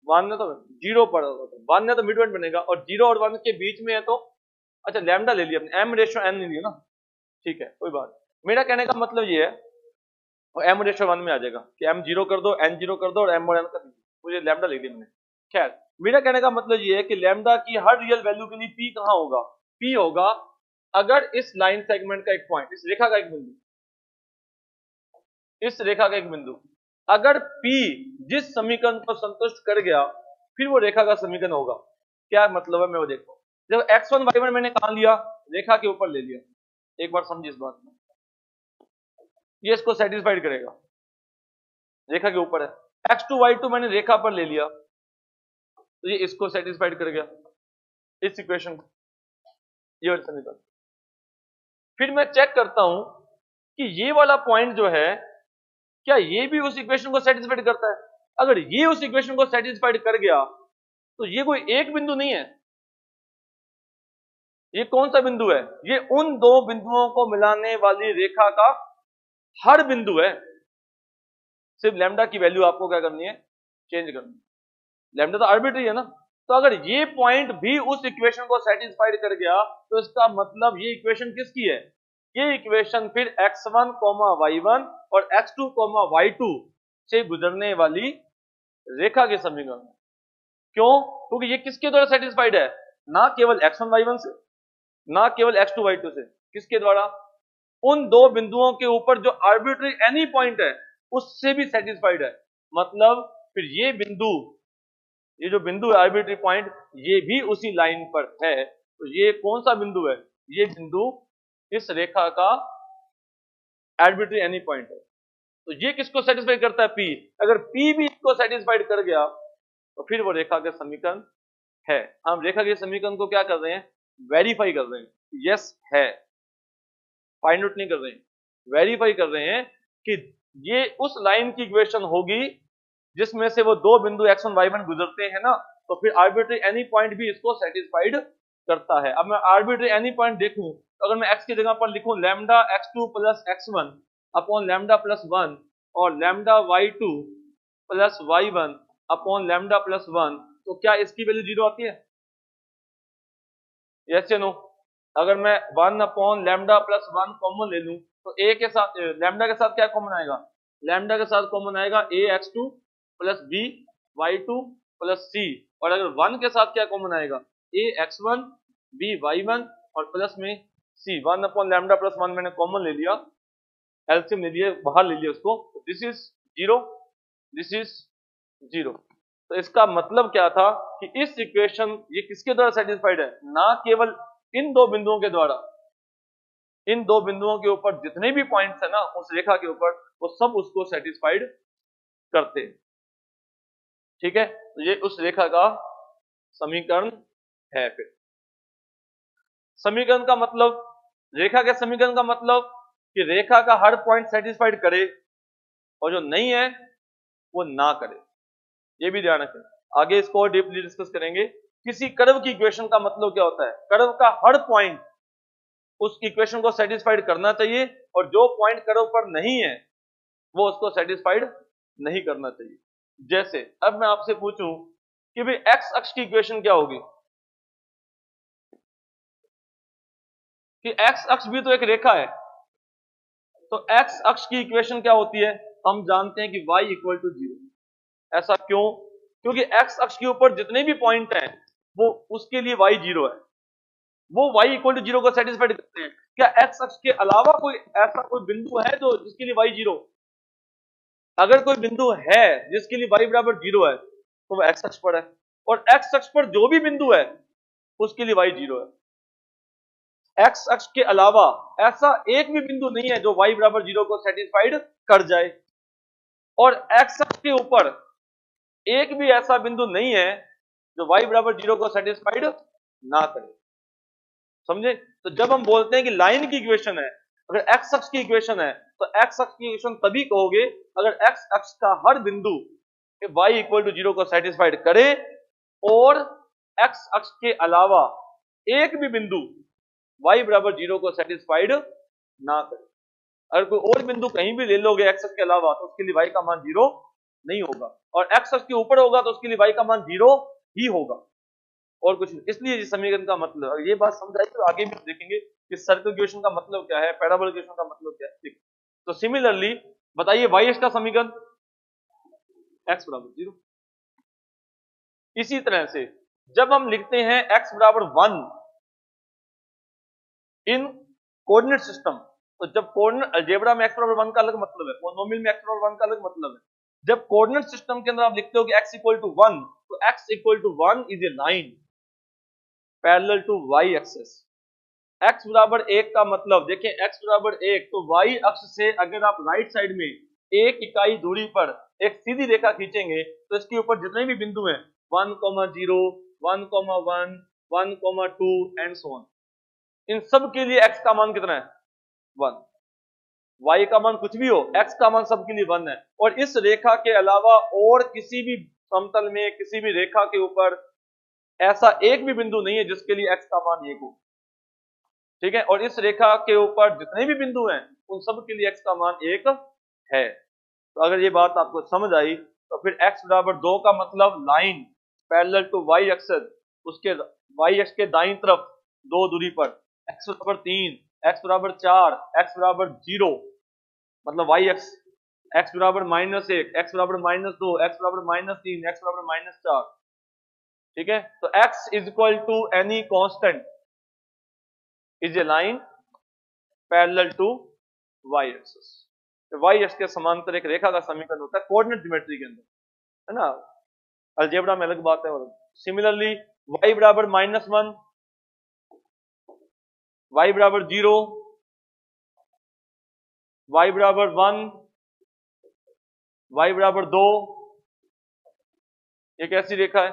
1 है तो 0 पर, 1 है तो मिड पॉइंट बनेगा, और 0 और 1 के बीच में है तो, अच्छा लैम्डा ले लिया अपने, m रेशो n ले लिया ना, ठीक है कोई बात। मेरा कहने का मतलब ये है, और m रेशो 1 में आ जाएगा कि m 0 कर दो, n 0 कर दो और m और n कर दो, मुझे लैम्डा ले लिया मैंने। खैर मेरा कहने का मतलब ये है कि लैम्डा की हर रियल वैल्यू के लिए p कहाँ होगा, p होगा अगर इस लाइन सेगमेंट का एक पॉइंट, इस रेखा का एक बिंदु, इस रेखा का एक बिंदु अगर P जिस समीकरण को संतुष्ट कर गया, फिर वो रेखा का समीकरण होगा। क्या मतलब है मैं वो देखो, जब x1 y1 मैंने कहा लिया, रेखा के ऊपर ले लिया, एक बार समझिए इस बात में, ये इसको सेटिस्फाइड करेगा, रेखा के ऊपर है। x2 y2 मैंने रेखा पर ले लिया तो ये इसको सेटिस्फाइड कर गया, इस इक्वेशन को, ये वाला समीकरण। फिर मैं चेक करता हूं कि ये वाला पॉइंट जो है क्या ये भी उस इक्वेशन को सेटिस्फाइड करता है। अगर ये उस इक्वेशन को सेटिस्फाइड कर गया तो ये कोई एक बिंदु नहीं है, ये कौन सा बिंदु है, ये उन दो बिंदुओं को मिलाने वाली रेखा का हर बिंदु है। सिर्फ लैम्डा की वैल्यू आपको क्या करनी है, चेंज करनी है। लैम्डा तो आर्बिट्री है ना, तो अगर ये पॉइंट भी उस इक्वेशन को सेटिस्फाइड कर गया तो इसका मतलब ये इक्वेशन किसकी है, ये इक्वेशन फिर x1, y1 और x2, y2 से गुजरने वाली रेखा के समीकरण। क्यों, क्योंकि ये किसके द्वारा सेटिस्फाइड है, ना केवल x1 y1 से, ना केवल x2 y2 से, किसके द्वारा, उन दो बिंदुओं के ऊपर जो आर्बिट्री एनी पॉइंट है उससे भी सेटिस्फाइड है। मतलब फिर ये बिंदु, ये जो बिंदु है आर्बिट्री पॉइंट, ये भी उसी लाइन पर है। तो ये कौन सा बिंदु है, ये बिंदु इस रेखा का आर्बिट्री एनी पॉइंट है। तो ये किसको सेटिस्फाई करता है, P। अगर P भी इसको सेटिस्फाइड कर गया तो फिर वो रेखा का समीकरण है। हम रेखा के समीकरण को क्या कर रहे हैं, वेरीफाई कर रहे हैं, यस है, फाइंड आउट नहीं कर रहे हैं, वेरीफाई कर रहे हैं कि ये उस लाइन की इक्वेशन होगी जिसमें से वो दो बिंदु x1 y1 गुजरते हैं ना, तो फिर आर्बिट्री एनी पॉइंट भी इसको सेटिस्फाइड करता है। अब मैं आर्बिट्री एनी पॉइंट देखूं तो अगर मैं x की जगह पर लिखूं lambda x2 plus x1 upon lambda plus 1 और lambda y2 plus y1 upon lambda plus 1, तो क्या इसकी वैल्यू 0 आती है, यस या नो। अगर मैं 1/λ + 1 कॉमन ले लूं तो a के साथ लैम्डा के साथ क्या कॉमन आएगा, लैम्डा के साथ कॉमन आएगा ax2 + by2 + c, और अगर 1 के साथ क्या कॉमन आएगा, ax1 by1 और प्लस में c। 1/λ + 1 मैंने कॉमन ले लिया, एलसीएम ले लिया, बाहर ले लिया उसको, दिस इज 0, दिस इज 0। तो इसका मतलब क्या था कि इस इक्वेशन ये किसके द्वारा सेटिस्फाइड है, ना केवल इन दो बिंदुओं के द्वारा, इन दो बिंदुओं के ऊपर जितने भी पॉइंट्स है ना उस रेखा के ऊपर, वो सब उसको सेटिस्फाइड करते हैं। ठीक है, तो ये उस रेखा का समीकरण है। फिर समीकरण का मतलब, रेखा के समीकरण का मतलब कि रेखा का हर पॉइंट सेटिस्फाइड करे और जो नहीं है वो ना करे, ये भी ध्यान रखें। आगे इसको और डीपली डिस्कस करेंगे। किसी कर्व की इक्वेशन का मतलब क्या होता है, कर्व का हर पॉइंट उस इक्वेशन को सेटिस्फाइड करना चाहिए, और जो पॉइंट कर्व पर नहीं है वो उसको सेटिस्फाइड नहीं करना चाहिए। जैसे अब मैं आपसे पूछूं कि भाई एक्स अक्ष की इक्वेशन क्या होगी, कि एक्स अक्ष भी तो एक रेखा है, तो एक्स अक्ष की इक्वेशन क्या होती है, हम जानते हैं कि y = 0। ऐसा क्यों, क्योंकि एक्स अक्ष के ऊपर जितने भी पॉइंट हैं वो उसके लिए y 0 है, वो y = 0 को सेटिस्फाइड करते हैं। क्या एक्स अक्ष के अलावा कोई ऐसा कोई बिंदु है जो जिसके लिए y 0, अगर कोई बिंदु है जिसके लिए y = 0 है तो वो एक्स अक्ष पर है, और एक्स अक्ष पर जो भी बिंदु है उसके लिए y 0 है। एक्स अक्ष के अलावा ऐसा एक भी बिंदु नहीं है जो y = 0 को सेटिस्फाइड कर जाए, और एक्स अक्ष के ऊपर एक भी ऐसा बिंदु नहीं है जो y = 0 को सेटिस्फाइड ना करे। समझे? तो जब हम बोलते हैं कि लाइन की इक्वेशन है, अगर एक्स अक्ष की इक्वेशन है तो एक्स अक्ष की इक्वेशन तभी कहोगे अगर एक्स अक्ष का हर बिंदु y = 0 को सेटिस्फाइड करे और एक्स अक्ष के अलावा एक भी बिंदु y = 0 को सेटिस्फाइड ना करे। अगर कोई और बिंदु कहीं भी ले लोगे एक्स अक्ष के अलावा तो उसके लिए y का मान 0 नहीं होगा, और एक्स अक्ष के ऊपर होगा तो उसके लिए y का मान 0 ही होगा, और कुछ नहीं। इसलिए इस समीकरण का मतलब, ये बात समझ आई तो आगे भी देखेंगे कि सर्कल इक्वेशन का मतलब क्या है, पैराबोला इक्वेशन का मतलब क्या है। ठीक, तो सिमिलरली बताइए y का समीकरण x = 0। इसी तरह से जब हम लिखते हैं x = 1 इन कोऑर्डिनेट सिस्टम, तो जब कोऑर्डिनेट अलजेब्रा में x = 1 का अलग मतलब है, पॉलिनोमियल में x = 1 का अलग मतलब है। जब कोऑर्डिनेट सिस्टम के अंदर आप लिखते हो कि x = 1, तो x = 1 is a line parallel to y axis. x = 1 का मतलब देखिए, x = 1 तो y अक्ष से अगर आप राइट साइड में एक इकाई दूरी पर एक सीधी रेखा खींचेंगे तो इसके ऊपर जितने भी बिंदु हैं 1, 0, 1, 1, 1, 2 एंड सो ऑन, इन सब के लिए x का मान कितना है, 1। y का मान कुछ भी हो, x का मान सबके लिए 1 है, और इस रेखा के अलावा और किसी भी समतल में किसी भी रेखा के ऊपर ऐसा एक भी बिंदु नहीं है जिसके लिए x का मान 1 हो। ठीक है, और इस रेखा के ऊपर जितने भी बिंदु हैं उन सब के लिए x का मान 1 है। तो अगर ये बात आपको समझ आई तो फिर x = 2 का मतलब line parallel to y axis, उसके y एक्सिस के दाईं तरफ दो दूरी पर, x = 3, x = 4, x = 0, मतलब y axis, x = -1, x = -2, x = -3, x = -4। ठीक है, तो x = any constant is a line parallel to y axis। तो y एक्सिस के समांतर एक रेखा का समीकरण होता है कोऑर्डिनेट ज्योमेट्री के अंदर, है ना, अलजेब्रा में अलग बात है। और similarly y = -1, y = 0, y = 1, y = 2, ये कैसी रेखा है,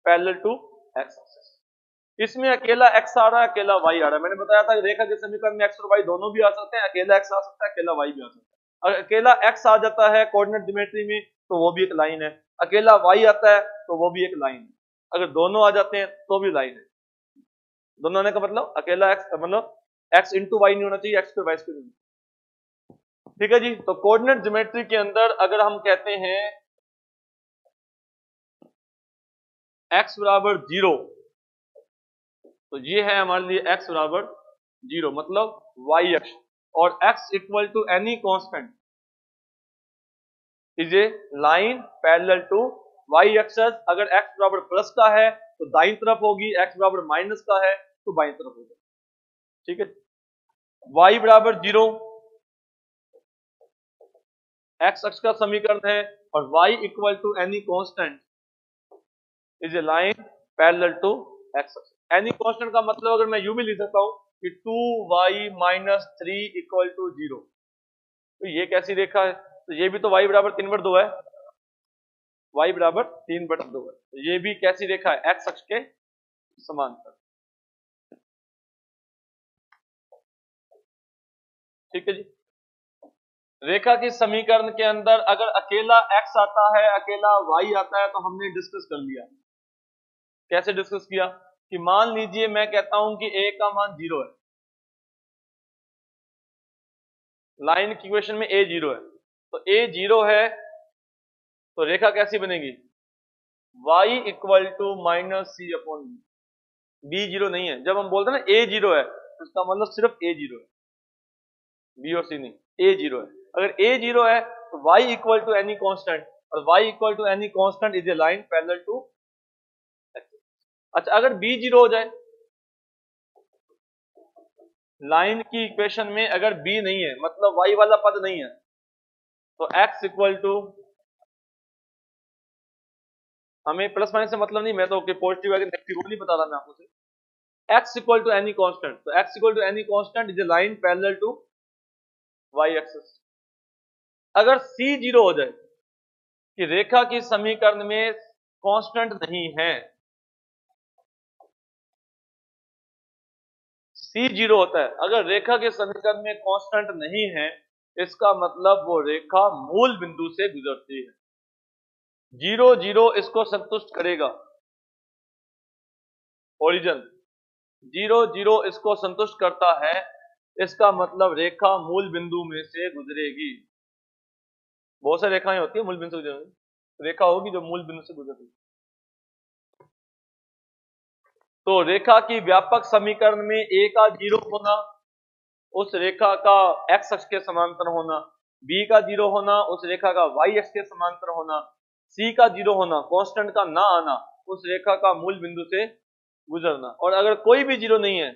पैरेलल टू x एक्सिस। इसमें अकेला x आ रहा है, अकेला y आ रहा है। मैंने बताया था रेखा के समीकरण में x और y दोनों भी आ सकते हैं, अकेला x आ सकता है, अकेला y भी आ सकता है। अगर अकेला x आ जाता है कोऑर्डिनेट ज्योमेट्री में तो वो भी एक लाइन है, अकेला y आता है तो वो भी एक लाइन है, अगर दोनों आ जाते हैं तो भी लाइन है। दोनों आने का मतलब अकेला x मतलब x × y नहीं होना चाहिए, x ² y ² नहीं। ठीक है जी, तो कोऑर्डिनेट ज्योमेट्री के अंदर अगर हम कहते हैं x = 0 तो ये है हमारे लिए x बराबर 0, मतलब y अक्ष, और x equal to any constant is a line parallel to y axis. अगर x बराबर प्लस का है तो दाईं तरफ होगी, x बराबर माइनस का है तो बाईं तरफ होगी। ठीक है, y बराबर 0 x अक्ष का समीकरण है, और y equal to any constant is a line parallel to x अक्ष। एनी कांस्टेंट का मतलब अगर मैं यूं भी लिख सकता हूं कि 2y माइनस 3 इक्वल टू 0, तो ये कैसी रेखा है? तो ये भी तो y बराबर 3/2 है, y बराबर 3/2 है, तो ये भी कैसी रेखा है? x अक्ष के समांतर। ठीक है जी। रेखा के समीकरण के अंदर अगर अकेला x आता है, अकेला y आता है, तो हमने डिस्कस कर लिया। कैसे डिस्कस किया? कि मान लीजिए मैं कहता हूं कि a का मान 0 है, लाइन की इक्वेशन में a 0 है, तो a 0 है तो रेखा कैसी बनेगी? y equal to minus C upon B. b 0 नहीं है। जब हम बोलते हैं ना a 0 है, तो इसका मतलब सिर्फ a 0 है, b और c नहीं, a 0 है। अगर a 0 है तो y equal to any constant, और y equal to any constant is a line parallel to. अच्छा, अगर b 0 हो जाए, लाइन की इक्वेशन में अगर b नहीं है, मतलब y वाला पद नहीं है, तो x इक्वल टू, हमें प्लस माइनस से मतलब नहीं, मैं तो पॉजिटिव है कि नेगेटिव वो नहीं बता रहा मैं आपको से। x equal to any constant, तो x equal to any constant is a line parallel to y axis. अगर c 0 हो जाए कि रेखा की समीकरण में कांस्टेंट नहीं है, c 0 होता है, अगर रेखा के समीकरण में कांस्टेंट नहीं है, इसका मतलब वो रेखा मूल बिंदु से गुजरती है। 0 0 इसको संतुष्ट करेगा, ओरिजिन 0 0 इसको संतुष्ट करता है, इसका मतलब रेखा मूल बिंदु में से गुजरेगी। बहुत सारी रेखाएं होती है मूल बिंदु से गुजरेगी, रेखा होगी जो मूल बिंदु से गुजरेगी। तो रेखा की व्यापक समीकरण में a का 0 होना, उस रेखा का x अक्ष के समांतर होना, b का 0 होना, उस रेखा का y अक्ष के समांतर होना, c का 0 होना, कांस्टेंट का ना आना, उस रेखा का मूल बिंदु से गुजरना। और अगर कोई भी 0 नहीं है,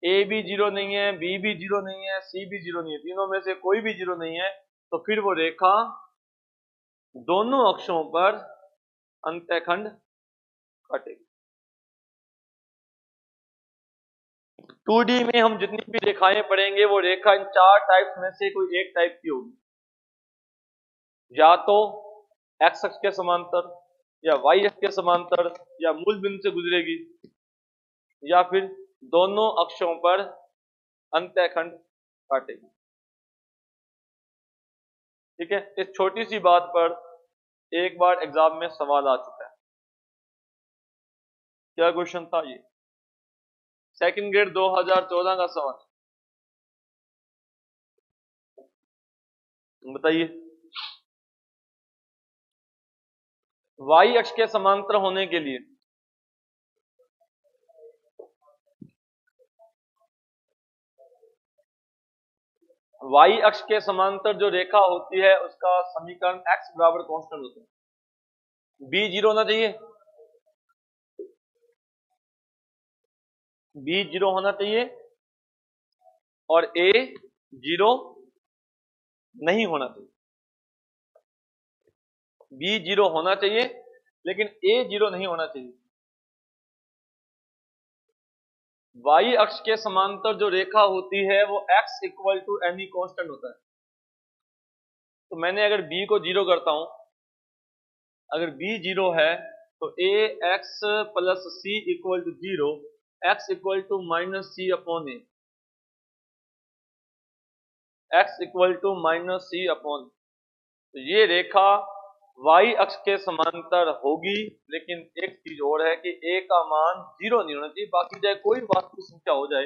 a भी 0 नहीं है, b भी 0 नहीं है, c भी 0 नहीं है, तीनों में से कोई भी 0 नहीं है, तो फिर वो रेखा दोनों अक्षों पर अंतःखंड काटेगी। 2D में हम जितनी भी रेखाएं पढ़ेंगे, वो रेखा इन 4 टाइप्स में से कोई एक टाइप की होगी, या तो x अक्ष के समांतर, या y अक्ष के समांतर, या मूल बिंदु से गुजरेगी, या फिर दोनों अक्षों पर अंतःखंड काटेगी। ठीक है, इस छोटी सी बात पर एक बार एग्जाम में सवाल आ चुका है। क्या क्वेश्चन था ये? सेकंड ग्रेड 2014 का सवाल, बताइए। y अक्ष के समांतर होने के लिए y अक्ष के समांतर जो रेखा होती है, उसका समीकरण x बराबर कांस्टेंट होता है। b 0 होना चाहिए, b 0 होना चाहिए, और a 0 नहीं होना चाहिए। b 0 होना चाहिए, लेकिन a 0 नहीं होना चाहिए। y अक्ष के समांतर जो रेखा होती है, वो x equal to any constant होता है। तो मैंने अगर b को 0 करता हूं, अगर b 0 है, तो ax plus c equal to 0, x equal to minus C upon A, x equal to minus C upon. तो ये रेखा y अक्ष के समांतर होगी, लेकिन एक चीज और है कि a का मान 0 नहीं होना चाहिए, बाकी चाहे कोई वास्तविक संख्या हो जाए,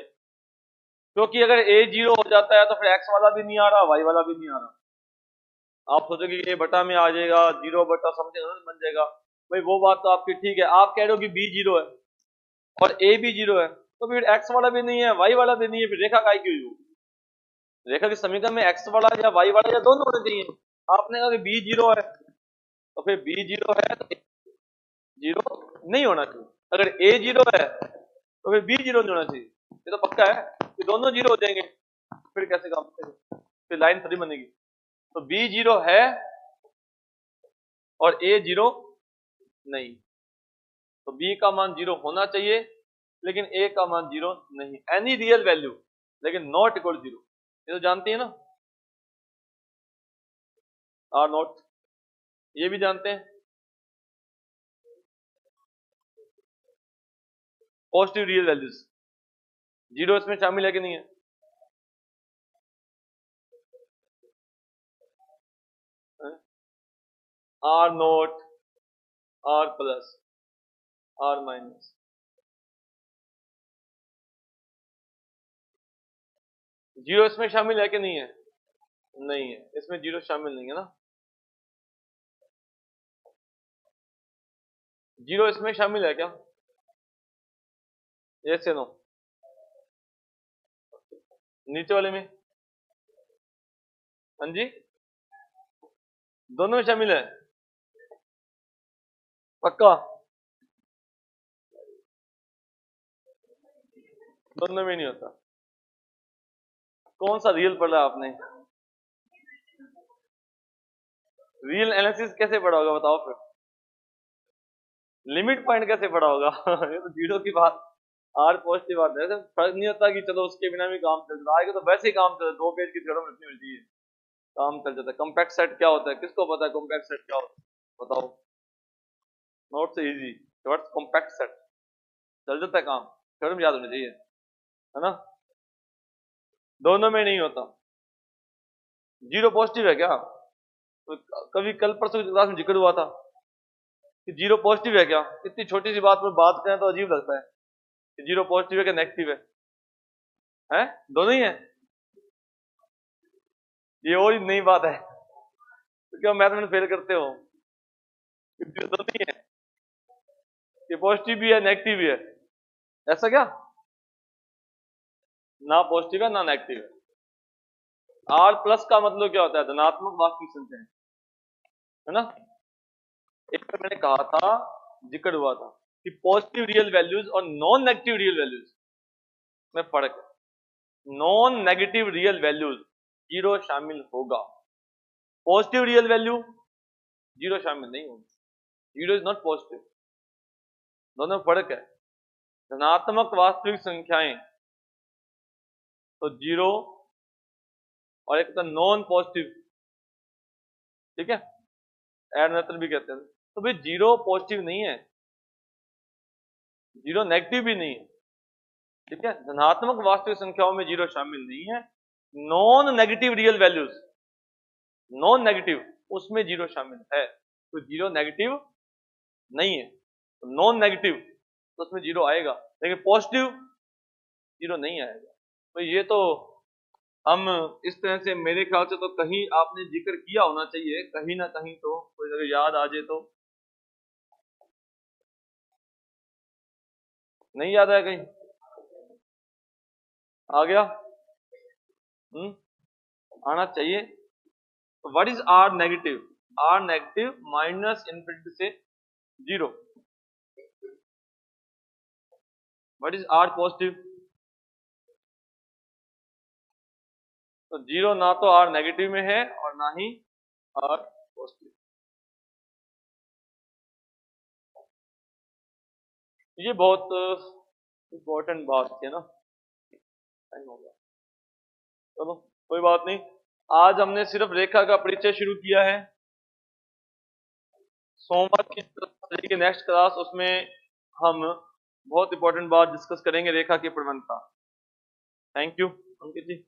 क्योंकि अगर a 0 हो जाता है तो फिर x वाला भी नहीं आ रहा, y वाला भी नहीं आ रहा। आप सोचोगे कि a बटा में आ जाएगा, 0 बटा समथिंग बन जाएगा, भाई वो बात तो आपकी ठीक है, आप कह रहे हो कि बी 0 है और ए भी 0 है, तो फिर एक्स वाला भी नहीं है वाई वाला भी नहीं है, फिर रेखा काय क्यों हुई? रेखा के समीकरण में एक्स वाला या वाई वाला या दोनों होने चाहिए। आपने कहा कि बी 0 है, तो फिर बी 0 है तो 0 नहीं होना चाहिए। अगर ए 0 है तो फिर बी 0 नहीं होना चाहिए, ये तो पक्का है कि दोनों 0 हो जाएंगे। फिर कैसे काम करेंगे, फिर लाइन थोड़ी बनेगी। तो बी 0 है और ए 0 नहीं, तो बी का मान 0 होना चाहिए लेकिन ए का मान 0 नहीं। एनी रियल वैल्यू लेकिन नॉट इक्वल 0, ये तो जानती है ना, आर नॉट, ये भी जानते हैं। पॉजिटिव रियल वैल्यूज 0 इसमें शामिल है कि नहीं है? R naught, R plus, R minus, 0 इसमें शामिल है कि नहीं है? नहीं है, इसमें 0 शामिल नहीं है ना। 0 इसमें शामिल है क्या? यस या नो? नीचे वाले में? हाँ जी, दोनों में शामिल है, पक्का? दोनों में नहीं होता। कौन सा रियल पढ़ा आपने? रियल एनालिसिस कैसे पढ़ा होगा बताओ फिर? लिमिट पॉइंट कैसे पढ़ा होगा? ये तो 0 की बात, आर पॉजिटिव बात है, फर्क नहीं होता कि चलो उसके बिना भी काम चल रहा है, तो वैसे ही काम चल रहा है, 2 पेज की थ्योरम लिखनी होती है, काम चल जाता है। कॉम्पैक्ट सेट क्या होता है, किसको पता है कॉम्पैक्ट सेट क्या होता है बताओ? Not so easy, what's compact set, चल जाता है काम, थ्योरम याद होनी चाहिए, है ना। दोनों में नहीं होता। 0 पॉजिटिव है क्या? तो कभी कल परसों की क्लास में जिक्र हुआ था कि 0 पॉजिटिव है क्या? इतनी छोटी सी बात पर बात करें तो अजीब लगता है कि 0 पॉजिटिव है क्या नेगेटिव है? हैं, दोनों ही है, ये और नई बात है, तो क्या मैथ में फेल करते हो? दोनों ही है, ये पॉजिटिव भी है नेगेटिव भी है, ऐसा क्या? ना पॉजिटिव है ना नेगेटिव है। आर प्लस का मतलब क्या होता है? धनात्मक वास्तविक संख्या है ना। एक बार मैंने कहा था, जिक्र हुआ था कि पॉजिटिव रियल वैल्यूज और नॉन नेगेटिव रियल वैल्यूज में फर्क है। नॉन नेगेटिव रियल वैल्यूज 0 शामिल होगा, पॉजिटिव रियल वैल्यू 0 शामिल नहीं होगी। 0 इज नॉट पॉजिटिव, दोनों में फर्क है। धनात्मक वास्तविक संख्याएं तो 0 और एक तो नॉन पॉजिटिव, ठीक है, एड मेथड भी कहते हैं। तो भाई 0 पॉजिटिव नहीं है, 0 नेगेटिव भी नहीं है, ठीक है। धनात्मक वास्तविक संख्याओं में 0 शामिल नहीं है। Non negative real values, non negative उसमें 0 शामिल है, तो 0 नेगेटिव नहीं है, तो नॉन नेगेटिव तो उसमें 0 आएगा, लेकिन पॉजिटिव 0 नहीं आएगा। तो ये तो हम इस तरह से, मेरे ख्याल से तो कहीं आपने जिक्र किया होना चाहिए, कहीं ना कहीं तो कोई अगर याद आ जाए तो। नहीं याद आया कहीं? आ गया? आना चाहिए। तो what is R negative? R negative minus infinity से 0। What is R positive? तो 0 ना तो आर नेगेटिव में है और ना ही आर पॉजिटिव। ये बहुत इंपॉर्टेंट बात है ना। टाइम हो गया, चलो कोई बात नहीं। आज हमने सिर्फ रेखा का परिचय शुरू किया है। सोमवार की नेक्स्ट क्लास, उसमें हम बहुत इंपॉर्टेंट बात डिस्कस करेंगे, रेखा के प्रबंध का। Thank you Ankit ji.